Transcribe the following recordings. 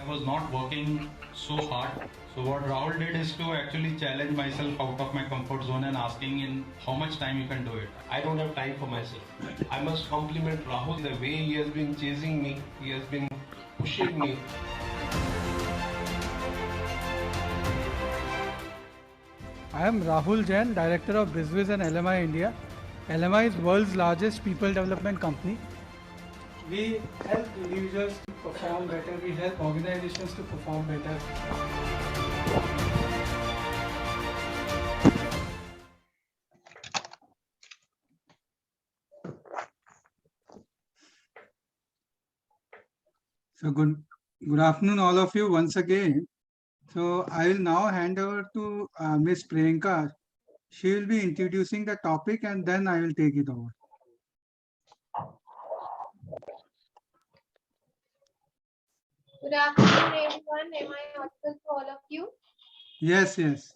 I was not working so hard. So what Rahul did is to actually challenge myself out of my comfort zone and asking in how much time you can do it. I don't have time for myself. I must compliment Rahul the way he has been chasing me, he has been pushing me. I am Rahul Jain, Director of Business and LMI India. LMI is world's largest people development company. We help individuals to perform better. We help organizations to perform better. So good afternoon all of you once again. So I will now hand over to Ms. Priyanka. She will be introducing the topic and then I will take it over. Good afternoon, everyone. Am I audible to all of you? Yes, yes.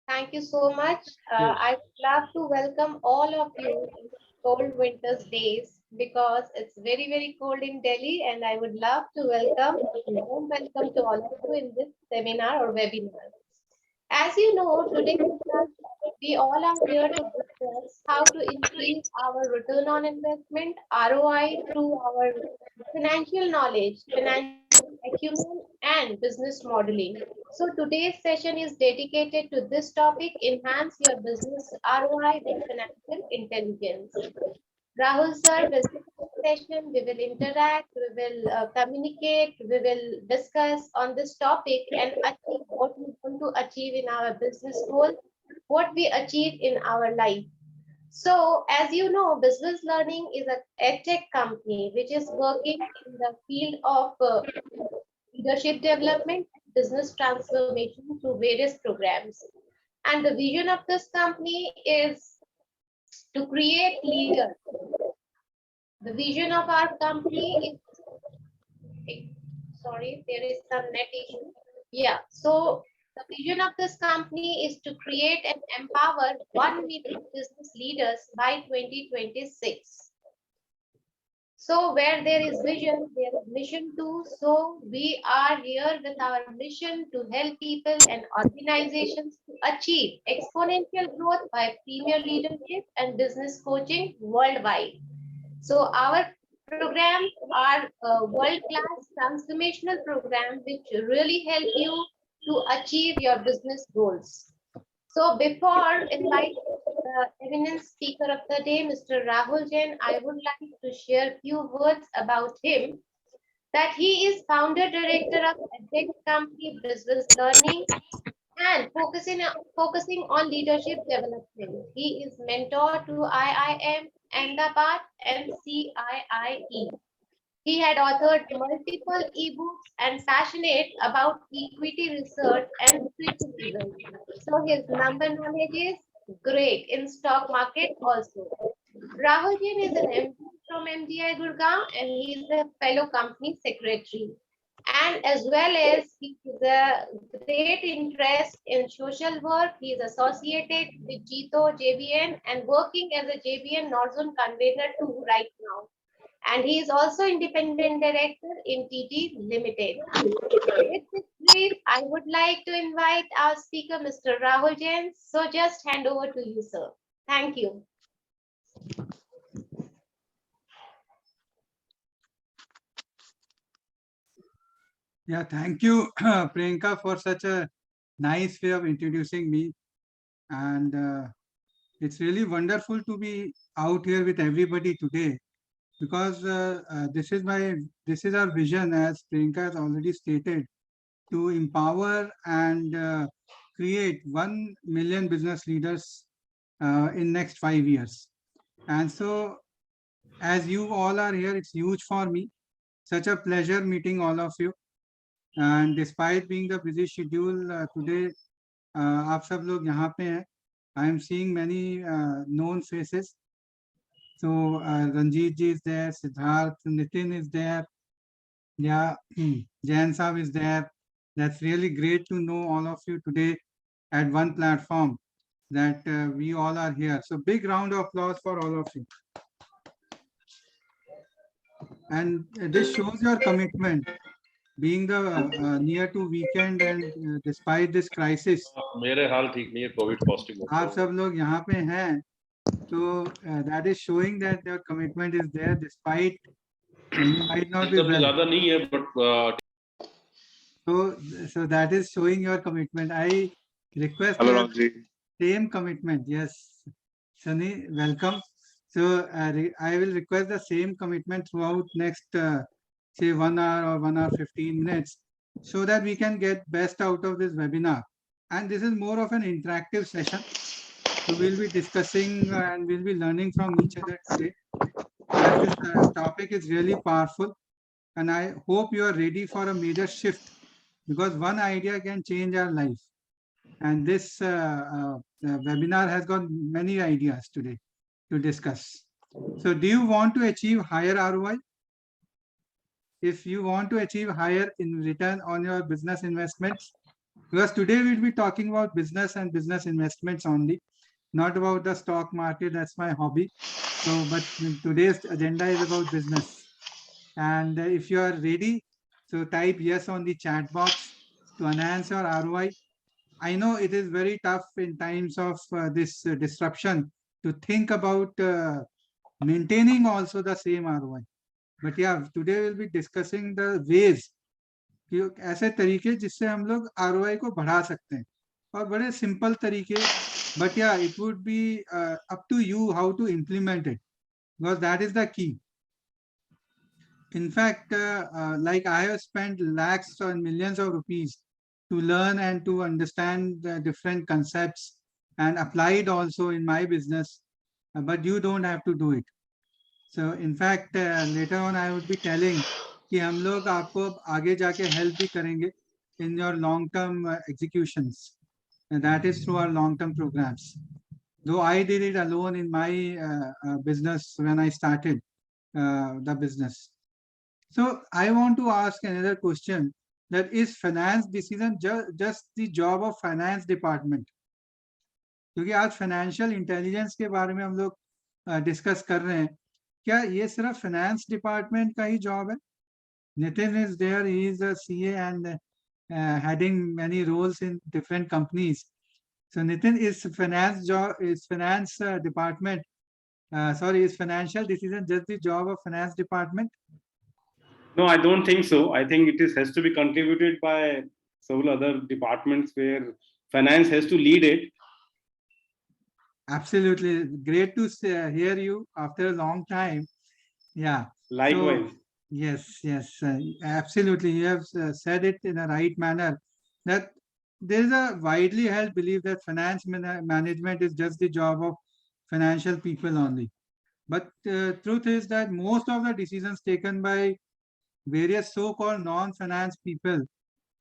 Thank you so much. I would love to welcome all of you in cold winter's days because it's very, very cold in Delhi, and I would love to warm welcome to all of you in this seminar or webinar. As you know, today we all are here to discuss how to increase our return on investment, ROI, through our financial knowledge, financial acumen, and business modeling. So today's session is dedicated to this topic, enhance your business ROI with financial intelligence. Rahul sir, will session, we will interact, we will communicate, we will discuss on this topic and achieve what we want to achieve in our business goal, what we achieve in our life. So, as you know, Business Learning is a edtech company which is working in the field of leadership development, business transformation through various programs. And the vision of this company is to create leaders. The vision of our company is, sorry, there is some net issue. Yeah, so the vision of this company is to create and empower 1 million business leaders by 2026. So where there is vision, there is mission too. So we are here with our mission to help people and organizations to achieve exponential growth by premier leadership and business coaching worldwide. So our programs are world-class transformational programs which really help you to achieve your business goals. So before inviting the eminent speaker of the day, Mr. Rahul Jain, I would like to share a few words about him. That he is founder director of edtech company Business Learning and focusing on leadership development. He is mentor to IIM, Ahmedabad, and CIIE. He had authored multiple ebooks and passionate about equity research and criticism. So his number knowledge is great in stock market also. Rahul Jain is an MD from MDI Gurgaon and he is a fellow company secretary. And as well as he is a great interest in social work, he is associated with Jito JBN and working as a JBN Northern convener too right now. And he is also independent director in TT Limited. With this brief, I would like to invite our speaker, Mr. Rahul Jain. So just hand over to you, sir. Thank you. Yeah, thank you, Priyanka, for such a nice way of introducing me. And it's really wonderful to be out here with everybody today because this is our vision, as Priyanka has already stated, to empower and create 1 million business leaders in next 5 years. And so, as you all are here, it's huge for me. Such a pleasure meeting all of you. And despite being the busy schedule today, आप सब लोग यहाँ पे हैं. I am seeing many known faces. So Ranjit ji is there, Siddharth, Nitin is there, yeah, Jain Saab is there. That's really great to know all of you today at one platform, that we all are here. So big round of applause for all of you. And this shows your commitment. being the near to weekend and despite this crisis, मेरे हाल ठीक नहीं है, Covid positive आप सब लोग यहाँ पे हैं, तो that is showing that your commitment is there despite you might not be इतना well. ज्यादा नहीं है, but So that is showing your commitment. I request Hello, your Ramji. same commitment. Yes, Sunny, welcome. So I will request the same commitment throughout next say 1 hour or 1 hour 15 minutes, so that we can get best out of this webinar. And this is more of an interactive session. So we'll be discussing and we'll be learning from each other today. As this topic is really powerful, and I hope you are ready for a major shift, because one idea can change our life. And this webinar has got many ideas today to discuss. So do you want to achieve higher ROI? If you want to achieve higher in return on your business investments, because today we'll be talking about business and business investments only, not about the stock market. That's my hobby. So, but today's agenda is about business. And if you are ready, so type yes on the chat box to enhance your ROI. I know it is very tough in times of this disruption to think about maintaining also the same ROI. But yeah, today we'll be discussing the ways कि ऐसे तरीके जिससे हम लोग ROI को बढ़ा सकते हैं, और बड़े सिंपल तरीके. But yeah, it would be up to you how to implement it, because that is the key. In fact, like I have spent lakhs or millions of rupees to learn and to understand the different concepts and apply it also in my business, but you don't have to do it. So in fact, later on I would be telling कि हम लोग आपको आगे जाके help भी करेंगे in your long-term executions, and that is through our long-term programs. Though I did it alone in my business when I started the business. So I want to ask another question, that is finance decision just the job of finance department? क्योंकि आज financial intelligence के बारे में हम लोग discuss कर रहे हैं, क्या ये सिर्फ फाइनेंस डिपार्टमेंट का ही जॉब है? Nitin is there, he is a CA and heading many roles in different companies. So Nitin, is finance job, is finance department, is financial decision just the job of finance department? No, I don't think so. I think it has to be contributed by several other departments where finance has to lead it. Absolutely. Great to hear you after a long time. Yeah. Likewise. So, yes, absolutely. You have said it in a right manner, that there is a widely held belief that finance management is just the job of financial people only. But truth is that most of the decisions taken by various so-called non-finance people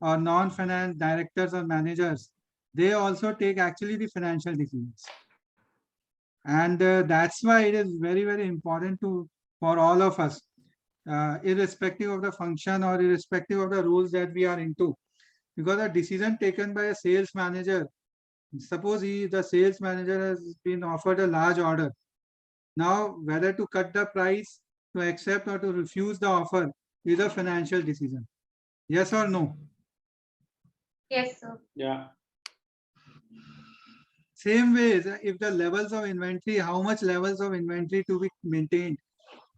or non-finance directors or managers, they also take actually the financial decisions. And that's why it is very, very important for all of us, irrespective of the function or irrespective of the roles that we are into. Because a decision taken by a sales manager, suppose the sales manager has been offered a large order. Now, whether to cut the price, to accept or to refuse the offer is a financial decision. Yes or no? Yes, sir. Yeah. Same way, if the levels of inventory, how much levels of inventory to be maintained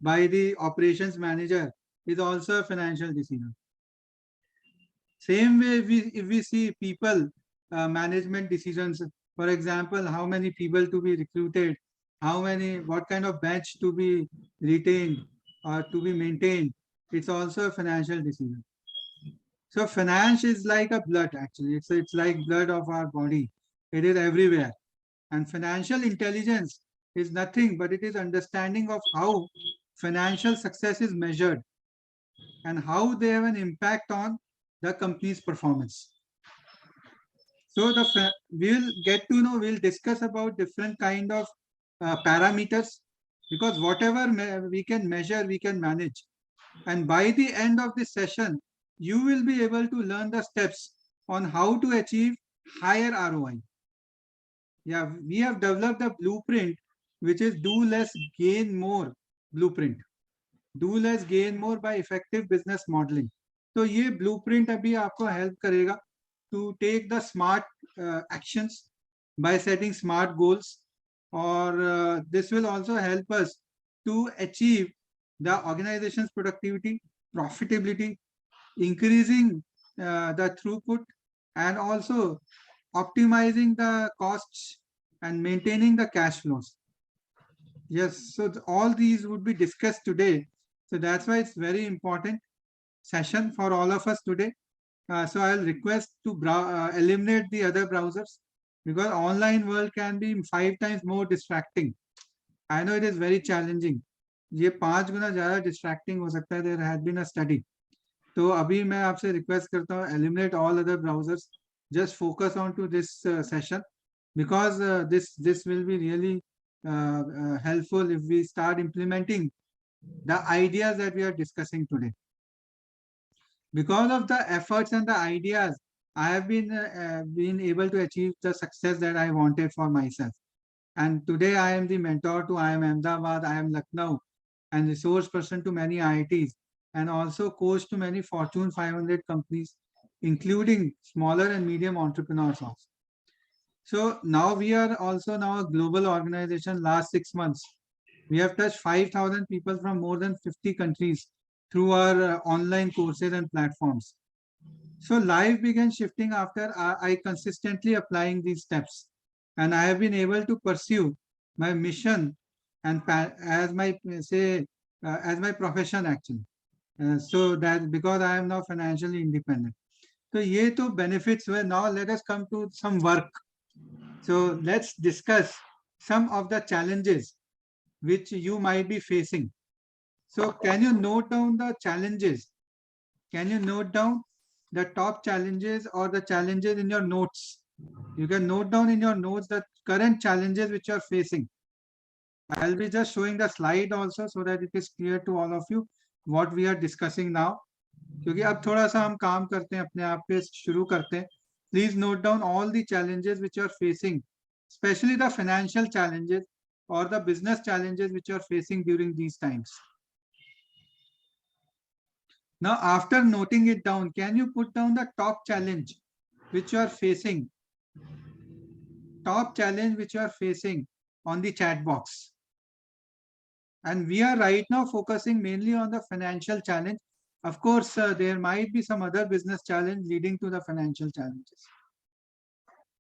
by the operations manager is also a financial decision. Same way, if we see people management decisions, for example, how many people to be recruited, what kind of bench to be retained or to be maintained, it's also a financial decision. So finance is like a blood, actually. It's like blood of our body. It is everywhere. And financial intelligence is nothing but it is understanding of how financial success is measured and how they have an impact on the company's performance. So we'll discuss about different kind of parameters, because whatever we can measure, we can manage. And by the end of this session, you will be able to learn the steps on how to achieve higher ROI. Yeah, we have developed a blueprint, which is do less, gain more blueprint. Do less, gain more by effective business modeling. तो ये blueprint अभी आपको help करेगा to take the smart actions by setting smart goals, or this will also help us to achieve the organization's productivity, profitability, increasing the throughput, and also optimizing the costs and maintaining the cash flows. Yes, so all these would be discussed today. So that's why it's very important session for all of us today. So I'll request to eliminate the other browsers, because online world can be 5 times more distracting. I know it is very challenging. ये 5 गुना ज़्यादा distracting हो सकता है. There had been a study. तो अभी मैं आपसे request करता हूँ, eliminate all other browsers. Just focus on to this session, because this will be really helpful if we start implementing the ideas that we are discussing today. Because of the efforts and the ideas, I have been able to achieve the success that I wanted for myself. And today I am the mentor to I am Ahmedabad, I am Lucknow, and resource person to many IITs, and also coach to many Fortune 500 companies, including smaller and medium entrepreneurs also. So now we are also now a global organization. Last 6 months, we have touched 5,000 people from more than 50 countries through our online courses and platforms. So life began shifting after I consistently applying these steps, and I have been able to pursue my mission and as my as my profession actually. So that because I am now financially independent. So ye to benefits were. Now let us come to some work. So let's discuss some of the challenges which you might be facing. So can you note down the challenges? Can you note down the top challenges or the challenges in your notes? You can note down in your notes the current challenges which you are facing. I'll be just showing the slide also so that it is clear to all of you what we are discussing now. क्योंकि अब थोड़ा सा हम काम करते हैं अपने आप पे शुरू करते हैं. Please note down all the challenges which you are facing, especially the financial challenges or the business challenges which you are facing during these times. Now, after noting it down, can you put down the top challenge which you are facing? Top challenge which you are facing on the chat box. And we are right now focusing mainly on the financial challenge. Of course, there might be some other business challenge leading to the financial challenges.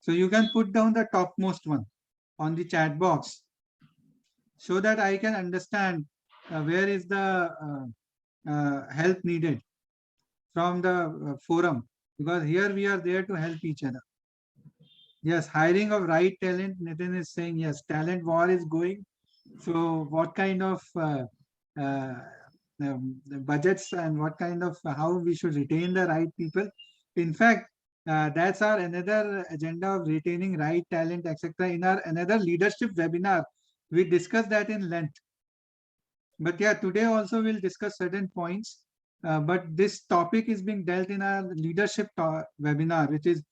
So you can put down the topmost one on the chat box so that I can understand where is the help needed from the forum, because here we are there to help each other. Yes, hiring of right talent. Nitin is saying yes, talent war is going. So what kind of budgets and what kind of how we should retain the right people? In fact, that's our another agenda of retaining right talent, etc. In our another leadership webinar, we discussed that in length. But yeah, today also we'll discuss certain points. But this topic is being dealt in our leadership webinar, which is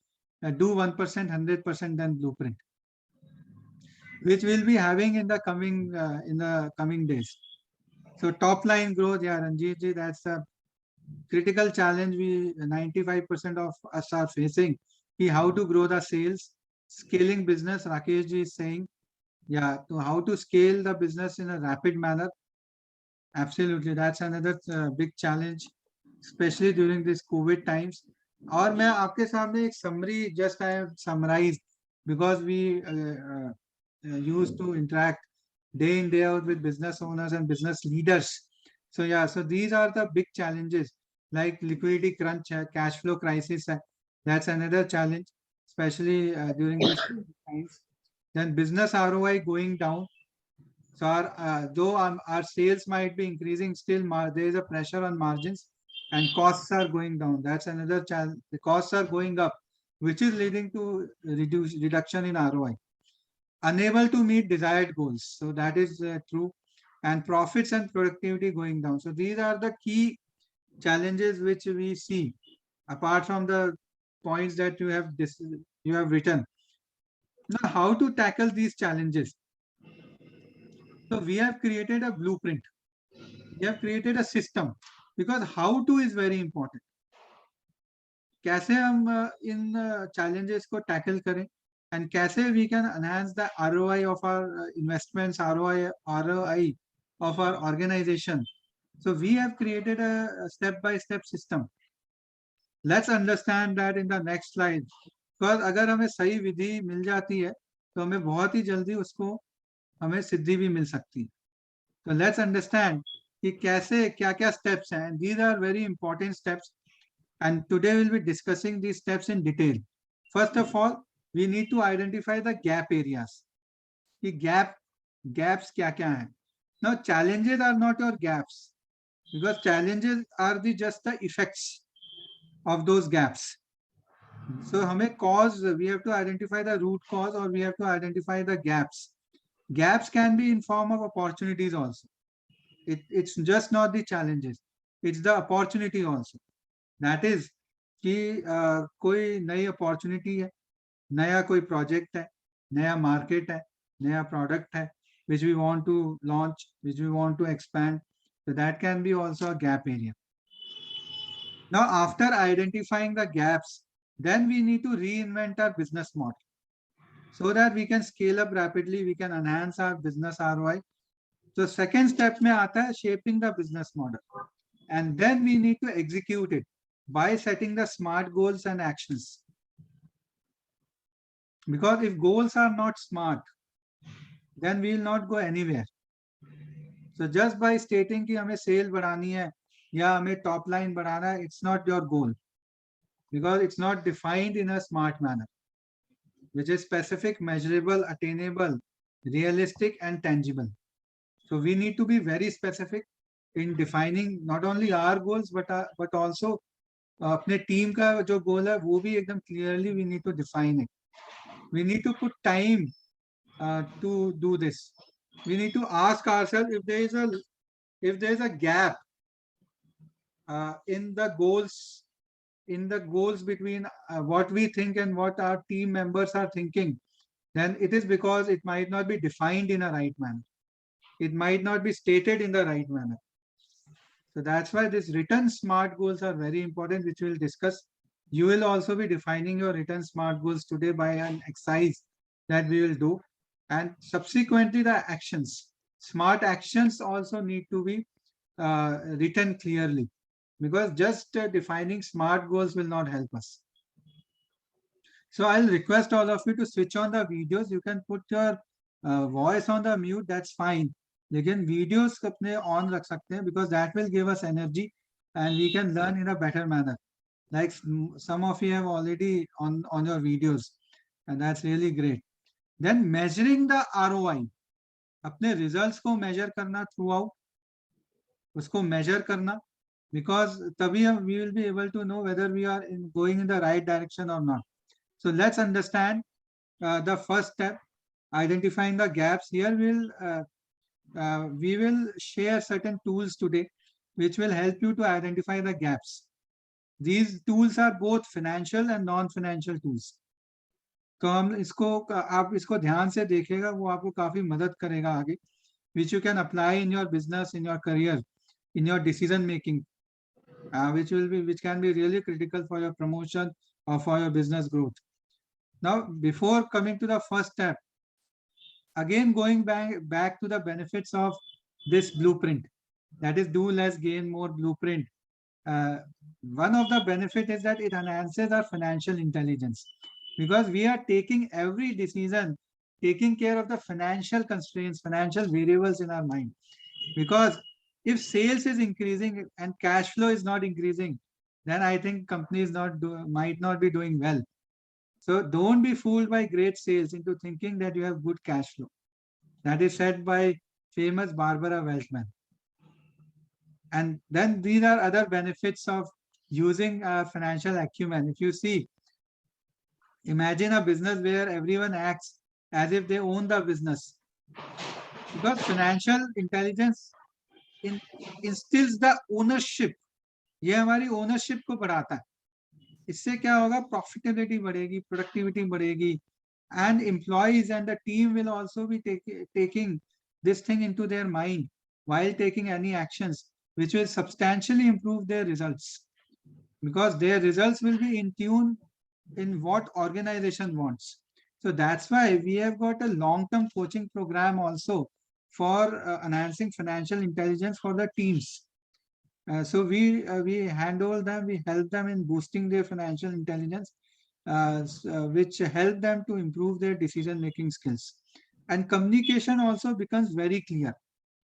do 1%, 100% then blueprint, which we'll be having in the coming days. So top line growth, yeah, Ranjit ji, that's a critical challenge. 95% of us are facing. How to grow the sales, scaling business. Rakesh ji is saying, yeah, to how to scale the business in a rapid manner. Absolutely, that's another big challenge, especially during this COVID times. और मैं आपके सामने एक summary just I have summarized, because we used to interact day in day out with business owners and business leaders. So yeah, so these are the big challenges like liquidity crunch, cash flow crisis. That's another challenge, especially during these times. Then business ROI going down. So though our sales might be increasing, still there is a pressure on margins and costs are going down. That's another challenge. The costs are going up, which is leading to reduction in ROI. Unable to meet desired goals. So that is true. And profits and productivity going down. So these are the key challenges which we see, apart from the points that you have written. Now, how to tackle these challenges? So we have created a blueprint. We have created a system, because how to is very important. कैसे हम इन challenges को tackle करें and कैसे we can enhance the ROI of our investments, ROI of our organization. So we have created a step-by-step system. Let's understand that in the next slide. Because अगर हमें सही विधि मिल जाती है तो हमें बहुत ही जल्दी उसको हमें सिद्धि भी मिल सकती है. So let's understand कि कैसे क्या क्या steps हैं. And these are very important steps. And today we'll be discussing these steps in detail. First of all, we need to identify the gap areas. कि gaps क्या क्या हैं. Now challenges are not your gaps, because challenges are just the effects of those gaps. So हमें cause, we have to identify the root cause, or we have to identify the gaps. Gaps can be in form of opportunities also. It's just not the challenges, it's the opportunity also. That is कि कोई नई opportunity है, नया कोई project है, नया market है, नया product है, which we want to launch, which we want to expand. So that can be also a gap area. Now, after identifying the gaps, then we need to reinvent our business model so that we can scale up rapidly, we can enhance our business ROI. So second step में आता है shaping the business model. And then we need to execute it by setting the smart goals and actions. Because if goals are not smart, then we will not go anywhere. So just by stating कि हमें sale बढ़ानी है या हमें top line बढ़ाना है, it's not your goal, because it's not defined in a smart manner, which is specific, measurable, attainable, realistic, and tangible. So we need to be very specific in defining not only our goals but also अपने team का जो goal है वो भी एकदम clearly we need to define it. We need to put time to do this. We need to ask ourselves if there is a gap in the goals between what we think and what our team members are thinking, then it is because it might not be defined in a right manner. It might not be stated in the right manner. So that's why these written SMART goals are very important, which we'll discuss. You will also be defining your written SMART goals today by an exercise that we will do. And subsequently, the actions, SMART actions also need to be written clearly, because just defining SMART goals will not help us. So I'll request all of you to switch on the videos. You can put your voice on the mute, that's fine. लेकिन videos अपने on रख सकते हैं, because that will give us energy and we can learn in a better manner. Like some of you have already on your videos, and that's really great. Then measuring the ROI, अपने results को measure करना throughout, उसको measure करना, because तभी we will be able to know whether we are going in the right direction or not. So let's understand the first step, identifying the gaps. Here we will share certain tools today which will help you to identify the gaps. These tools are both financial and non-financial tools. तो हम इसको आप इसको ध्यान से देखिएगा, वो आपको काफी मदद करेगा आगे, which you can apply in your business, in your career, in your decision making, which can be really critical for your promotion or for your business growth. Now, before coming to the first step, again going back to the benefits of this blueprint, that is do less, gain more blueprint. One of the benefit is that it enhances our financial intelligence, because we are taking every decision, taking care of the financial constraints, financial variables in our mind. Because if sales is increasing and cash flow is not increasing, then I think companies might not be doing well. So don't be fooled by great sales into thinking that you have good cash flow. That is said by famous Barbara Weltman. And then these are other benefits of using financial acumen. If you see, imagine a business where everyone acts as if they own the business, because financial intelligence instills the ownership. ये हमारी ownership को बढ़ाता है. इससे क्या होगा? Profitability बढ़ेगी, productivity बढ़ेगी, and employees and the team will also be taking this thing into their mind while taking any actions which will substantially improve their results. because their results will be in tune in what organization wants. So that's why we have got a long-term coaching program also for enhancing financial intelligence for the teams. So we handle them, we help them in boosting their financial intelligence, which help them to improve their decision-making skills. And communication also becomes very clear,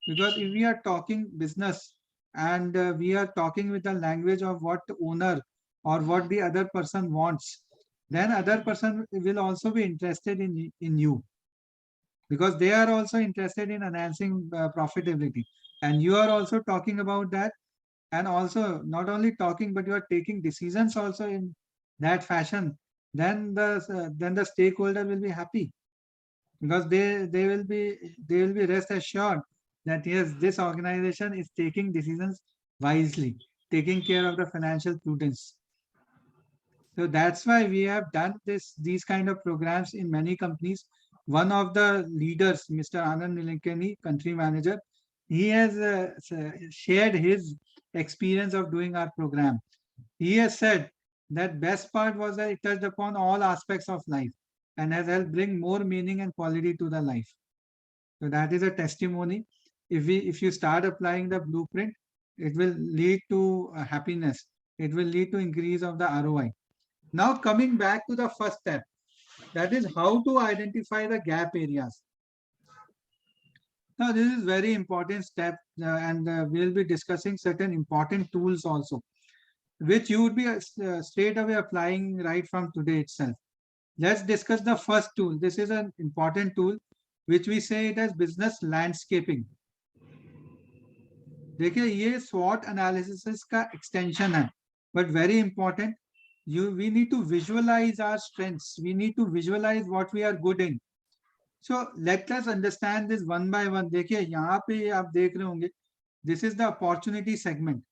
because if we are talking business and we are talking with the language of what owner or what the other person wants, then other person will also be interested in you, because they are also interested in enhancing profitability, and you are also talking about that, and also not only talking but you are taking decisions also in that fashion. Then the stakeholder will be happy, because they will be rest assured that yes, this organization is taking decisions wisely, taking care of the financial prudence. So that's why we have done these kind of programs in many companies. One of the leaders, Mr. Anand Nilekani, country manager, he has shared his experience of doing our program. He has said that best part was that it touched upon all aspects of life and has helped bring more meaning and quality to the life. So that is a testimony. If you start applying the blueprint, it will lead to happiness. It will lead to increase of the ROI. Now coming back to the first step, that is how to identify the gap areas. Now this is very important step, and we'll be discussing certain important tools also, which you would be straight away applying right from today itself. Let's discuss the first tool. This is an important tool, which we say it as business landscaping. देखिए ये SWOT analysis का extension है, but very important. We need to visualize our strengths. We need to visualize what we are good in. So let us understand this one by one. देखिए यहाँ पे आप देख रहे होंगे. This is the opportunity segment.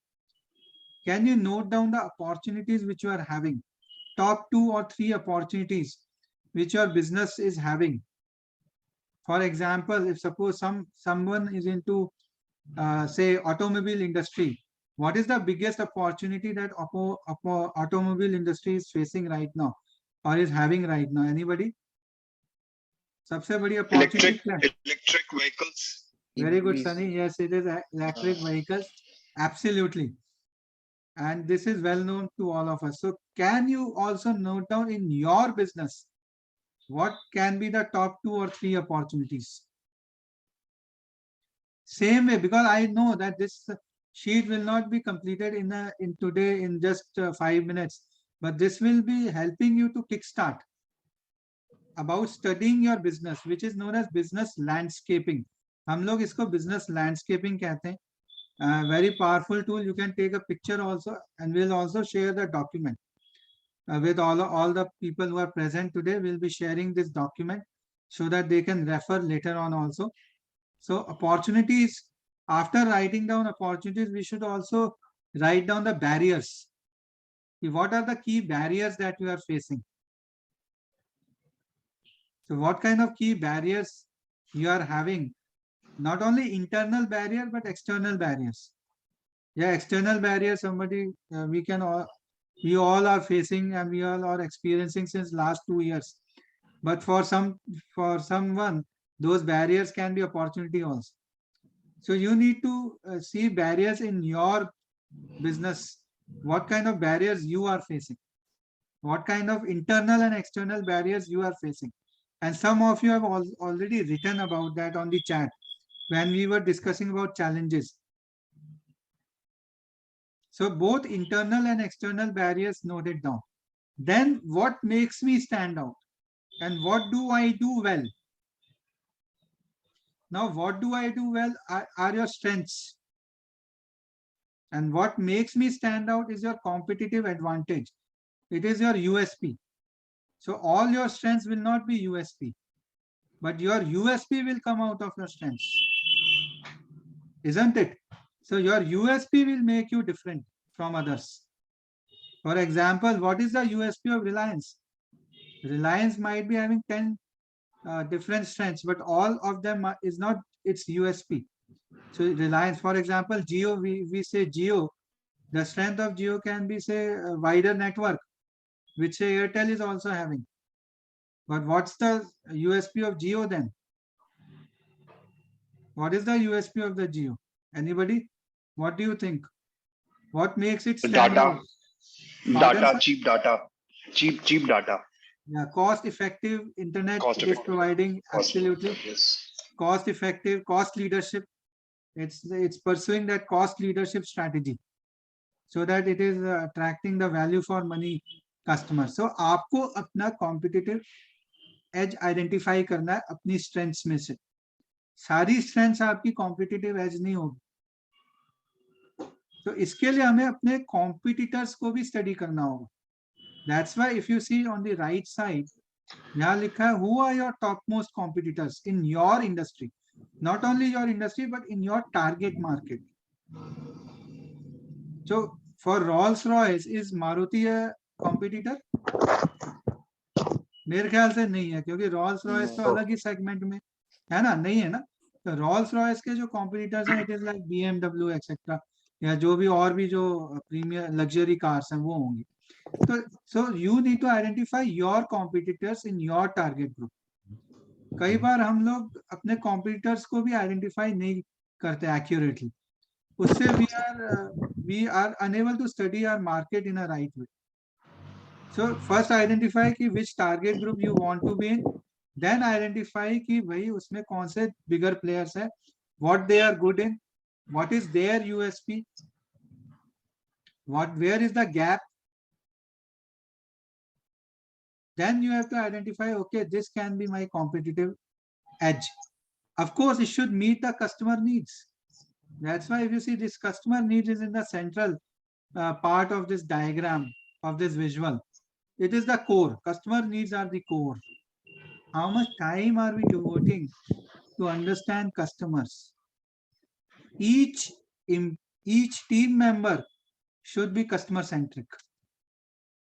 Can you note down the opportunities which you are having? Top 2 or 3 opportunities which your business is having. For example, if suppose someone is into say automobile industry, what is the biggest opportunity that automobile industry is facing right now or is having right now? Anybody? सबसे बड़ी opportunity electric vehicles. Very good, Sunny. Yes, it is electric vehicles. Absolutely. And this is well known to all of us. So can you also note down in your business what can be the top 2 or 3 opportunities? Same way, because I know that this sheet will not be completed in today in just 5 minutes, but this will be helping you to kickstart about studying your business, which is known as business landscaping. हम लोग इसको business landscaping कहते हैं. Very powerful tool. You can take a picture also, and we'll also share the document with all the people who are present today. We'll be sharing this document so that they can refer later on also. So opportunities, after writing down opportunities, we should also write down the barriers. What are the key barriers that you are facing? So what kind of key barriers you are having? Not only internal barrier, but external barriers. Yeah, external barriers, somebody we all are facing, and we all are experiencing since last 2 years. But for someone, those barriers can be opportunity also. So you need to see barriers in your business. What kind of barriers you are facing? What kind of internal and external barriers you are facing? And some of you have already written about that on the chat when we were discussing about challenges. So both internal and external barriers noted down. Then what makes me stand out? And what do I do well? Now, what do I do well are your strengths. And what makes me stand out is your competitive advantage. It is your USP. So all your strengths will not be USP, but your USP will come out of your strengths. Isn't it? So your USP will make you different from others. For example, what is the USP of Reliance? Reliance might be having 10 different strengths, but all of them is not its USP. So Reliance, for example, Jio, we say Jio The strength of Jio can be, say, a wider network, which say Airtel is also having. But what's the USP of Jio then? What is the USP of the Jio? Anybody? What do you think? What makes it stand Data, out? Pardon, data, sir? cheap data, cheap data, Yeah, cost-effective internet cost is effective. providing Cost absolutely yes. cost-effective, cost leadership. It's pursuing that cost leadership strategy so that it is attracting the value for money customers. So आपको अपना competitive edge identify करना है अपनी strengths में से. सारी strengths आपकी competitive edge नहीं होगी. तो इसके लिए हमें अपने competitors को भी study करना होगा. That's why if you see on the right side, यहाँ लिखा है who are your topmost competitors in your industry, not only your industry but in your target market. So for Rolls-Royce, is Maruti a competitor? मेरे ख्याल से नहीं है, क्योंकि Rolls Royce तो अलग ही सेगमेंट में है ना, नहीं है ना. तो रॉल्स रॉयस के जो कॉम्पिटिटर्स हैं, it is like BMW etcetera, या जो भी और भी जो प्रीमियर लग्जरी कार्स हैं वो होंगी. तो so you need to identify your competitors in your target group. कई बार हम लोग अपने कॉम्पिटिटर्स को भी आइडेंटिफाई नहीं करते एक्यूरेटली. उससे we are enable to study our market in a right way. So first identify कि which target group you want to be in, then identify कि भाई उसमें कौन से bigger players हैं, what they are good in, what is their USP, where is the gap. Then you have to identify, okay, this can be my competitive edge. Of course, it should meet the customer needs. That's why if you see this customer needs is in the central part of this diagram, of this visual. It is the core. Customer needs are the core. How much time are we devoting to understand customers? Each team member should be customer centric.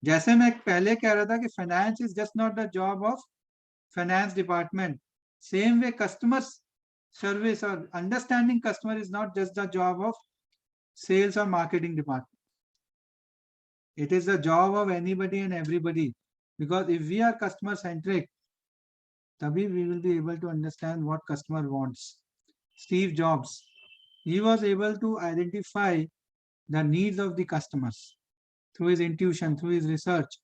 जैसे मैं पहले कह रहा था कि finance is just not the job of finance department. Same way, customer service or understanding customer is not just the job of sales or marketing department. It is the job of anybody and everybody, because if we are customer centric, तभी we will be able to understand what customer wants. Steve Jobs, he was able to identify the needs of the customers through his intuition, through his research,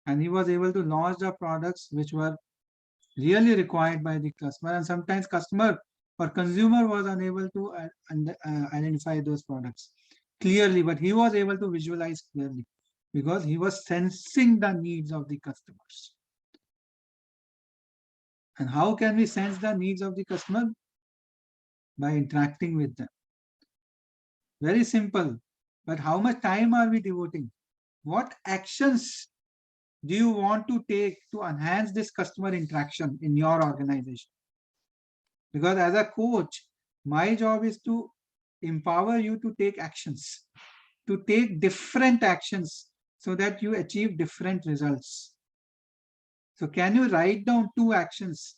and he was able to launch the products which were really required by the customer, and sometimes customer or consumer was unable to identify those products clearly, but he was able to visualize clearly because he was sensing the needs of the customers. And how can we sense the needs of the customer? By interacting with them. Very simple. But how much time are we devoting? What actions do you want to take to enhance this customer interaction in your organization? Because as a coach, my job is to empower you to take actions, to take different actions so that you achieve different results. So can you write down 2 actions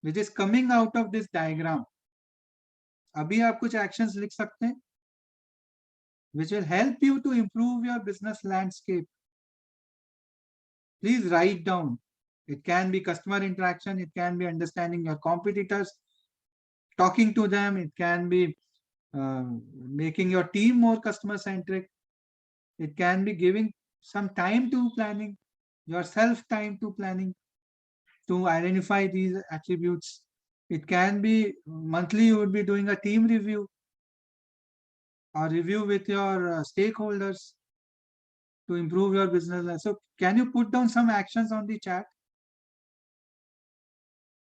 which is coming out of this diagram? अभी आप कुछ actions लिख सकते हैं which will help you to improve your business landscape. Please write down. It can be customer interaction, it can be understanding your competitors, talking to them, it can be making your team more customer centric, it can be giving some time to planning, yourself time to planning to identify these attributes. It can be monthly you would be doing a team review or review with your stakeholders to improve your business. So can you put down some actions on the chat?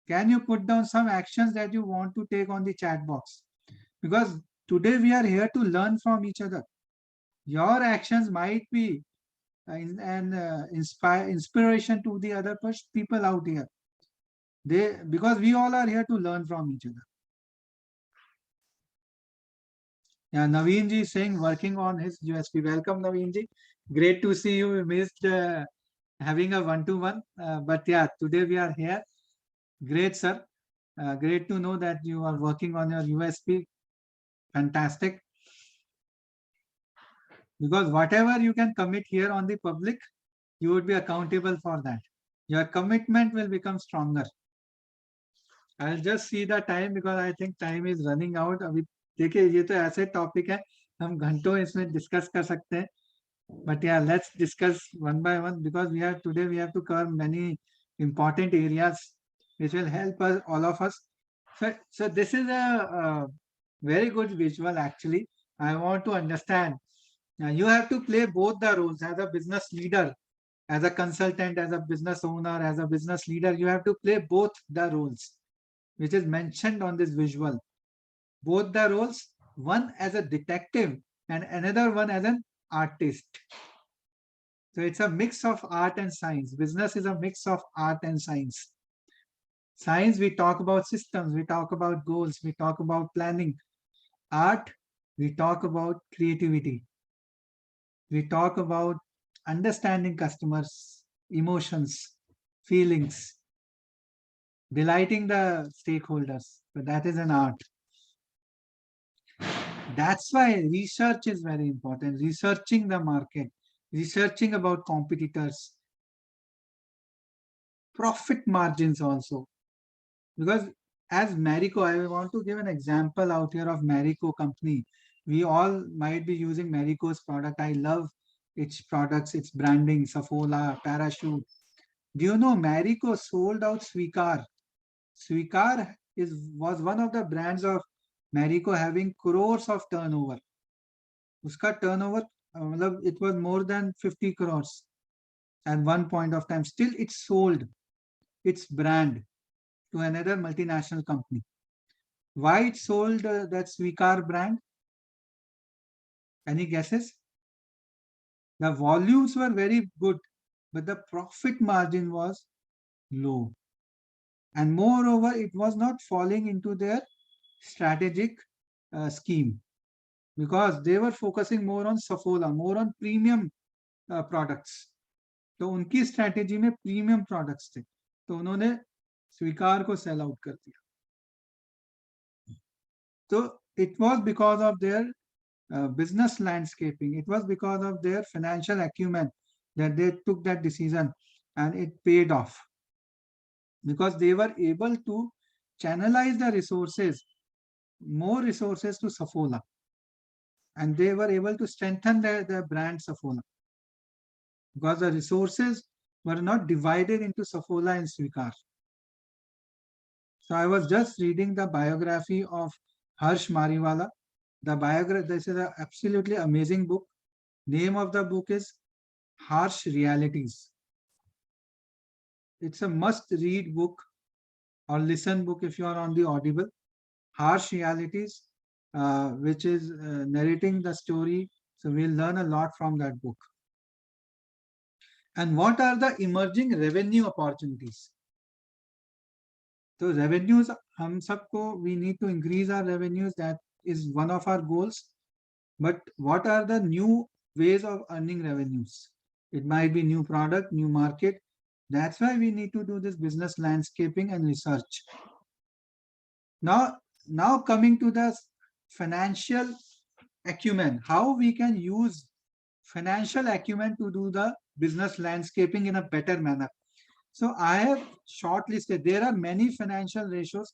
Can you put down some actions that you want to take on the chat box? Because today we are here to learn from each other. Your actions might be an inspiration to the other people out here. Because we all are here to learn from each other. Yeah, Naveen ji is saying working on his USP. Welcome, Naveen ji. Great to see you. We missed having a one-to-one, but yeah, today we are here. Great, sir. Great to know that you are working on your USP. Fantastic. Because whatever you can commit here on the public, you would be accountable for that. Your commitment will become stronger. I'll just see the time because I think time is running out. अभी देखिए ये तो ऐसे topic है हम घंटों इसमें discuss कर सकते हैं. But yeah, let's discuss one by one because today we have to cover many important areas which will help us, all of us. So this is a very good visual actually. I want to understand. Now you have to play both the roles as a business leader, as a consultant, as a business owner, as a business leader. You have to play both the roles, which is mentioned on this visual. Both the roles, one as a detective and another one as an artist. So it's a mix of art and science. Business is a mix of art and science. Science, we talk about systems, we talk about goals, we talk about planning. Art, we talk about creativity. We talk about understanding customers' emotions, feelings, delighting the stakeholders. So that is an art. That's why research is very important. Researching the market, researching about competitors, profit margins also. Because as Marico, I want to give an example out here of Marico company. We all might be using Marico's product. I love its products, its branding, Saffola, Parachute. Do you know Marico sold out Sweekar? Sweekar was one of the brands of Marico having crores of turnover. Uska turnover, it was more than 50 crores at one point of time. Still, it sold its brand to another multinational company. Why it sold that Sweekar brand? Any guesses? The volumes were very good, but the profit margin was low. And moreover, it was not falling into their strategic scheme because they were focusing more on Saffola, more on premium products. तो उनकी strategy में premium products थे तो उन्होंने स्वीकार को sell out कर दिया. So it was because of their business landscaping. It was because of their financial acumen that they took that decision, and it paid off because they were able to channelize the resources, more resources to Saffola, and they were able to strengthen their brand Saffola because the resources were not divided into Saffola and Sweekar. So I was just reading the biography of Harsh Mariwala. This is an absolutely amazing book. Name of the book is Harsh Realities. It's a must-read book or listen book if you are on the Audible. Harsh Realities, which is narrating the story. So we'll learn a lot from that book. And what are the emerging revenue opportunities? So revenues, we need to increase our revenues. That is one of our goals. But what are the new ways of earning revenues? It might be new product, new market. That's why we need to do this business landscaping and research. Now coming to the financial acumen, how we can use financial acumen to do the business landscaping in a better manner. So I have shortlisted, there are many financial ratios.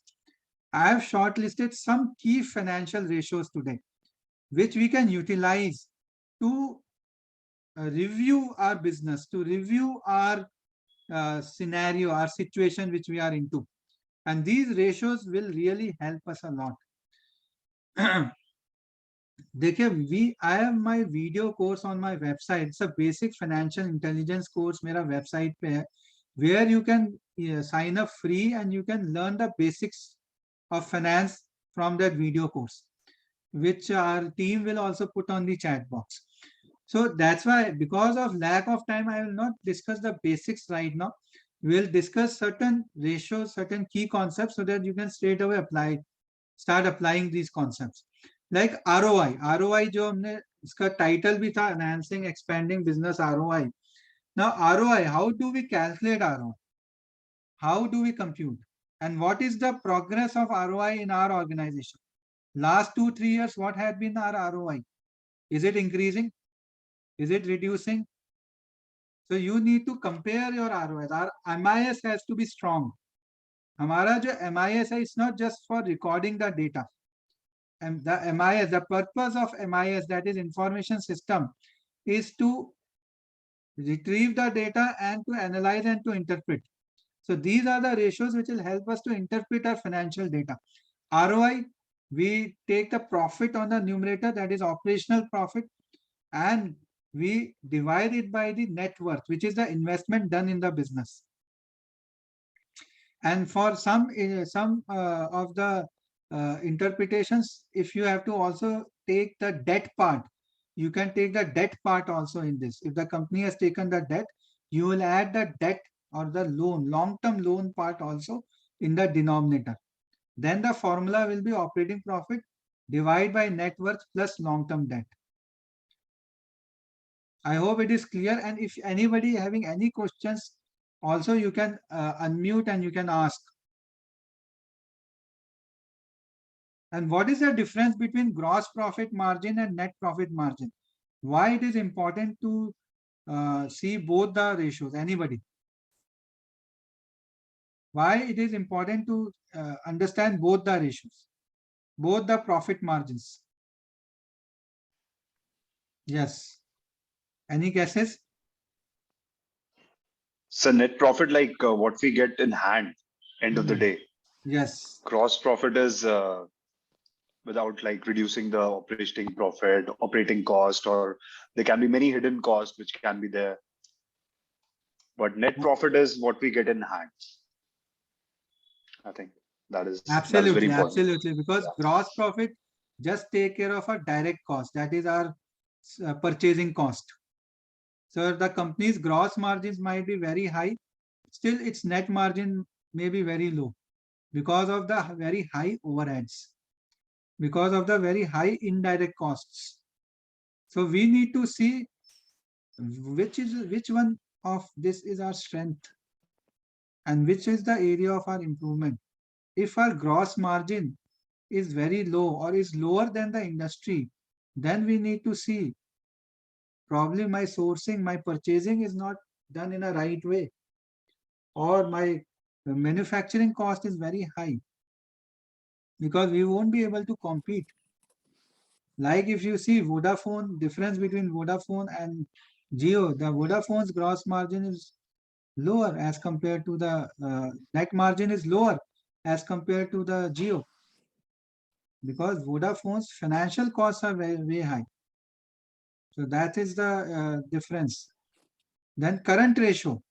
I have shortlisted some key financial ratios today, which we can utilize to review our business, to review our scenario, our situation which we are into. And these ratios will really help us a lot. I have my video course on my website. It's a basic financial intelligence course मेरा website पे है, where you can sign up free and you can learn the basics of finance from that video course, which our team will also put on the chat box. So that's why, because of lack of time, I will not discuss the basics right now. We'll discuss certain ratios, certain key concepts so that you can straight away start applying these concepts. Like ROI. ROI जो हमने इसका title भी था, Enhancing Expanding Business ROI. Now ROI, how do we calculate ROI? How do we compute? And what is the progress of ROI in our organization? Last 2-3 years, what had been our ROI? Is it increasing? Is it reducing? So you need to compare your ROIs. Our MIS has to be strong. हमारा जो MIS है, it's not just for recording the data. And the MIS, the purpose of MIS, that is information system, is to retrieve the data and to analyze and to interpret. So these are the ratios which will help us to interpret our financial data. ROI, we take the profit on the numerator, that is operational profit, and we divide it by the net worth, which is the investment done in the business. And for some of the interpretations, if you have to also take the debt part, you can take the debt part also in this. If the company has taken the debt, you will add the debt or the loan, long-term loan part also in the denominator. Then the formula will be operating profit divided by net worth plus long-term debt. I hope it is clear. And if anybody having any questions, also you can unmute and you can ask. And what is the difference between gross profit margin and net profit margin? Why it is important to see both the ratios? Anybody? Why it is important to understand both the ratios, both the profit margins? Yes. Any guesses? So net profit, like what we get in hand, end of the day. Yes. Gross profit is without like reducing the operating profit, operating cost, or there can be many hidden costs which can be there. But net profit is what we get in hand. I think that is very Absolutely, important. absolutely. Because gross profit just take care of our direct cost, that is our purchasing cost. So the company's gross margins might be very high, still its net margin may be very low because of the very high overheads, because of the very high indirect costs. So we need to see which one of this is our strength and which is the area of our improvement. If our gross margin is very low or is lower than the industry, then we need to see probably my sourcing, my purchasing is not done in a right way, or my manufacturing cost is very high, because we won't be able to compete. Like if you see Vodafone, difference between Vodafone and Jio, the Vodafone's gross margin is lower as compared to the net margin is lower as compared to the Jio, because Vodafone's financial costs are way high. So that is the difference. Then current ratio.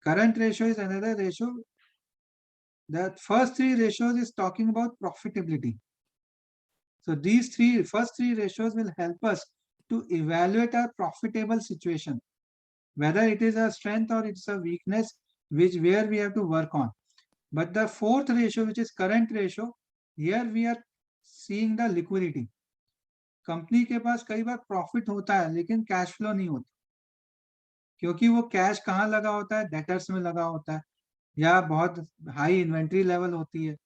Current ratio is another ratio. The first three ratios is talking about profitability. So these first three ratios will help us to evaluate our profitable situation, whether it is a strength or it's a weakness, where we have to work on. But the fourth ratio, which is current ratio, here we are seeing the liquidity. Company के पास कई बार profit होता है लेकिन cash flow नहीं होता, क्योंकि वो cash कहाँ लगा होता है, डेटर्स में लगा होता है, या बहुत हाई इन्वेंट्री लेवल होती है,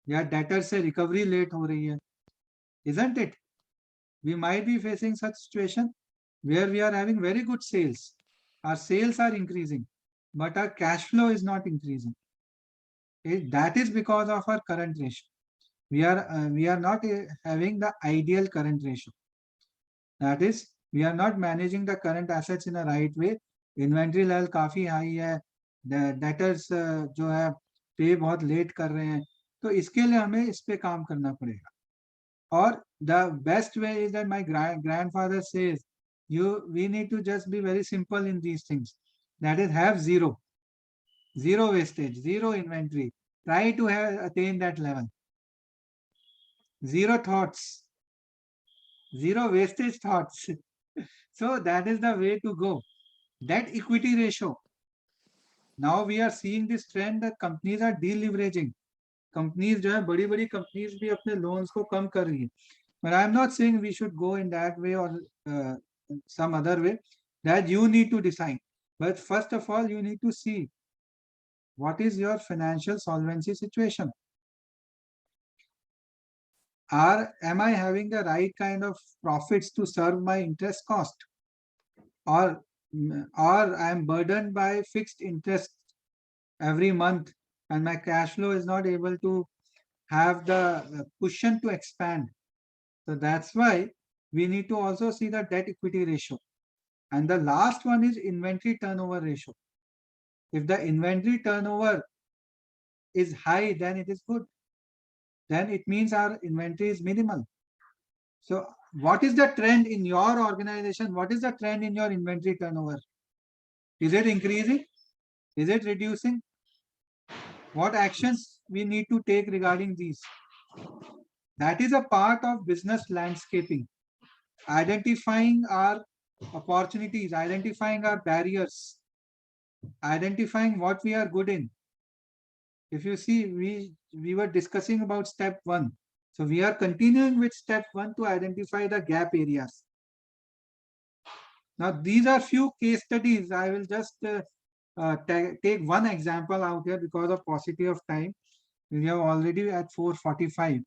या डेटर से रिकवरी लेट हो रही है. Isn't it? We might be facing such situation where we are having very good sales. Our sales are increasing, but our cash flow is not increasing. That is because of our current ratio. We are not having the ideal current ratio. That is, we are not managing the current assets in a right way. Inventory level काफी high है, the debtors जो है पे बहुत late कर रहे हैं, तो इसके लिए हमें इस पे काम करना पड़ेगा. Or the best way is that my grandfather says, we need to just be very simple in these things. That is, have zero wastage, zero inventory. Try to attain that level. Zero thoughts, zero wastage thoughts. So that is the way to go. Debt equity ratio. Now we are seeing this trend that companies are deleveraging. Companies जो है, बड़ी companies भी अपने loans को कम कर रही है. But I am not saying we should go in that way or some other way. That you need to decide. But first of all, you need to see what is your financial solvency situation. Am I having the right kind of profits to serve my interest cost? or I am burdened by fixed interest every month and my cash flow is not able to have the cushion to expand. So that's why we need to also see the debt equity ratio. And the last one is inventory turnover ratio. If the inventory turnover is high, then it is good. Then it means our inventory is minimal. So what is the trend in your organization? What is the trend in your inventory turnover? Is it increasing? Is it reducing? What actions we need to take regarding these? That is a part of business landscaping. Identifying our opportunities, identifying our barriers, identifying what we are good in. If you see, we were discussing about step 1. So we are continuing with step 1 to identify the gap areas. Now, these are few case studies. I will just take one example out here because of paucity of time. We are already at 4:45.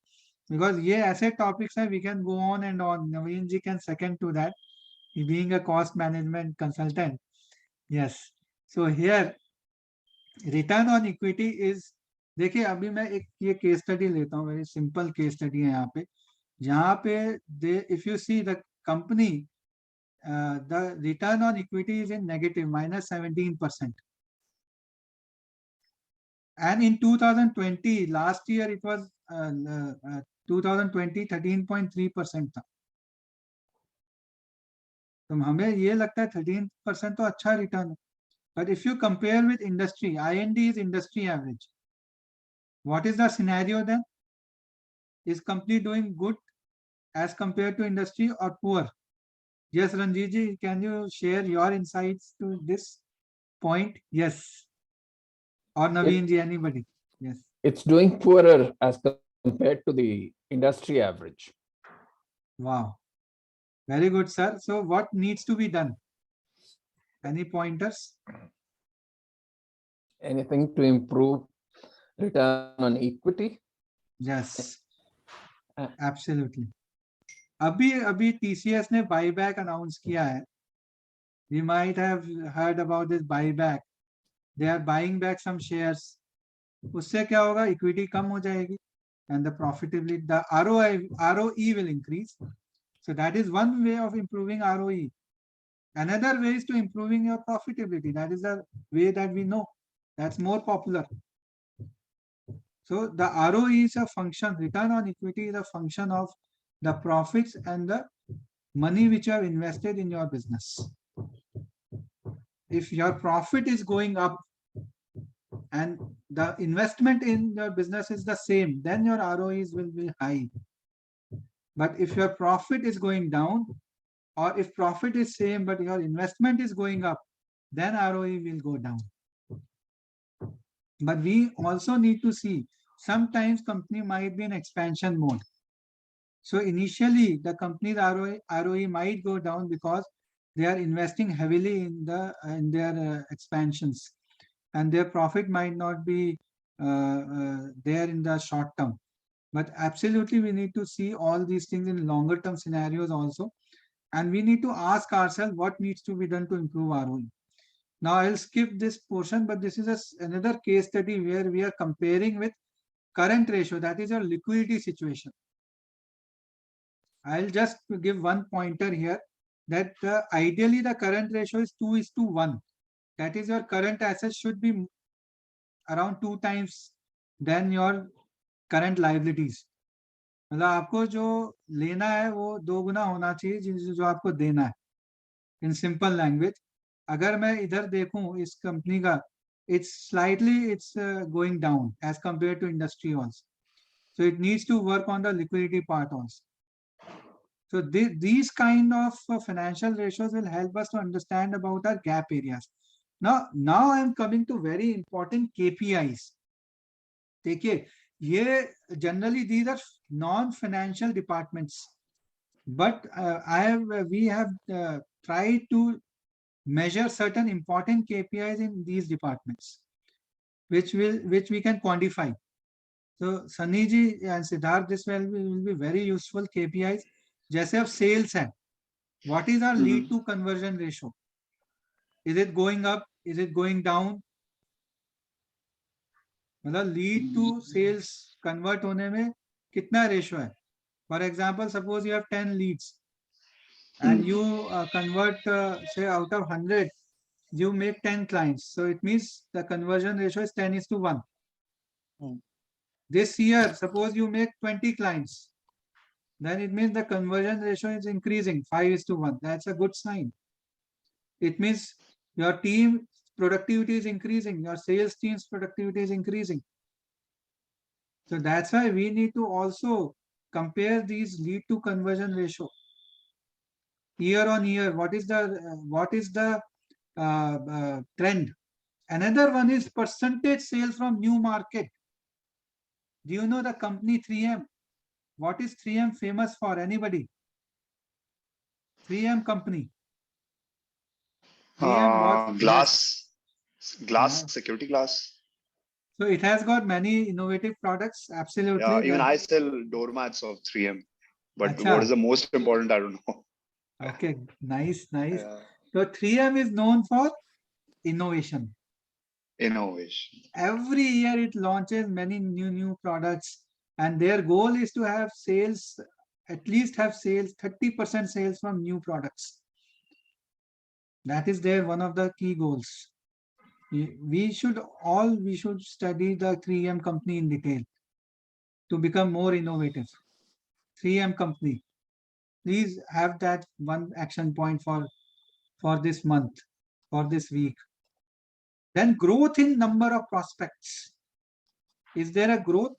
Because ये ऐसे topics हैं, we can go on and on. Naveen ji can second to that. He being a cost management consultant. Yes. So here, return on equity is, देखिए अभी मैं एक ये case study लेता हूँ, वेरी सिंपल केस स्टडी है यहाँ पे, जहाँ पे if you see the company, the return on equity is in negative, -17%. And in 2020, last year it was 2020 13.3% था. तो हमें ये लगता है 13% तो अच्छा रिटर्न है. But if you compare with industry, IND is industry average. What is the scenario then? Is company doing good as compared to industry or poor? Yes, Ranjit ji, can you share your insights to this point? Yes. Or Naveen ji, anybody? Yes. It's doing poorer as compared to the industry average. Wow. Very good, sir. So what needs to be done? Any pointers? Anything to improve return on equity? Yes. Absolutely. अभी TCS ने buyback announce किया है. We might have heard about this buyback. They are buying back some shares. उससे क्या होगा? Equity कम हो जाएगी, and the profitability, the ROE will increase. So that is one way of improving ROE. Another way is to improving your profitability. That is the way that we know. That's more popular. So the ROE is a function, return on equity is a function of the profits and the money which you have invested in your business. If your profit is going up and the investment in your business is the same, then your ROEs will be high. But if your profit is going down, or if profit is same but your investment is going up, then ROE will go down. But we also need to see, sometimes company might be in expansion mode. So initially the company's ROE might go down because they are investing heavily in their expansions, and their profit might not be there in the short term. But absolutely we need to see all these things in longer term scenarios also. And we need to ask ourselves what needs to be done to improve ROE. Now I'll skip this portion, but this is another case study where we are comparing with current ratio, that is your liquidity situation. I'll just give one pointer here that ideally the current ratio is 2:1. That is your current assets should be around 2 times than your current liabilities. मतलब आपको जो लेना है वो 2 गुना होना चाहिए जो आपको देना है. In simple language, अगर मैं इधर देखूं इस कंपनी का, it's going down as compared to industry also. So it needs to work on the liquidity part also. So these kind of financial ratios will help us to understand about our gap areas. Now I am coming to very important KPIs. देखिए, ये generally these are non-financial departments, but we have tried to measure certain important KPIs in these departments, which we can quantify. So Sunny ji and Siddharth, this will be very useful KPIs. जैसे अब sales है, what is our lead to conversion ratio? Is it going up? Is it going down? मतलब lead to sales convert होने में कितना ratio है? For example, suppose you have 10 leads and you convert, say out of 100, you make 10 clients. So it means the conversion ratio is 10:1. This year, suppose you make 20 clients, then it means the conversion ratio is increasing 5:1. That's a good sign. It means your team productivity is increasing, your sales team's productivity is increasing. So that's why we need to also compare these lead to conversion ratio year on year. What is the trend? Another one is percentage sales from new market. Do you know the company 3M? What is 3M famous for? Anybody? 3M company. 3M was Glass Yeah. security glass. So it has got many innovative products. Absolutely. Yeah, even that- I sell doormats of 3M. But Acha. what is the most important? I don't know. Okay, nice. Yeah. So 3M is known for innovation. Innovation. Every year it launches many new products, and their goal is to have sales, at least have sales, 30% sales from new products. That is their one of the key goals. We should study the 3M company in detail to become more innovative. 3M company. Please have that one action point for this month, for this week. Then growth in number of prospects. Is there a growth?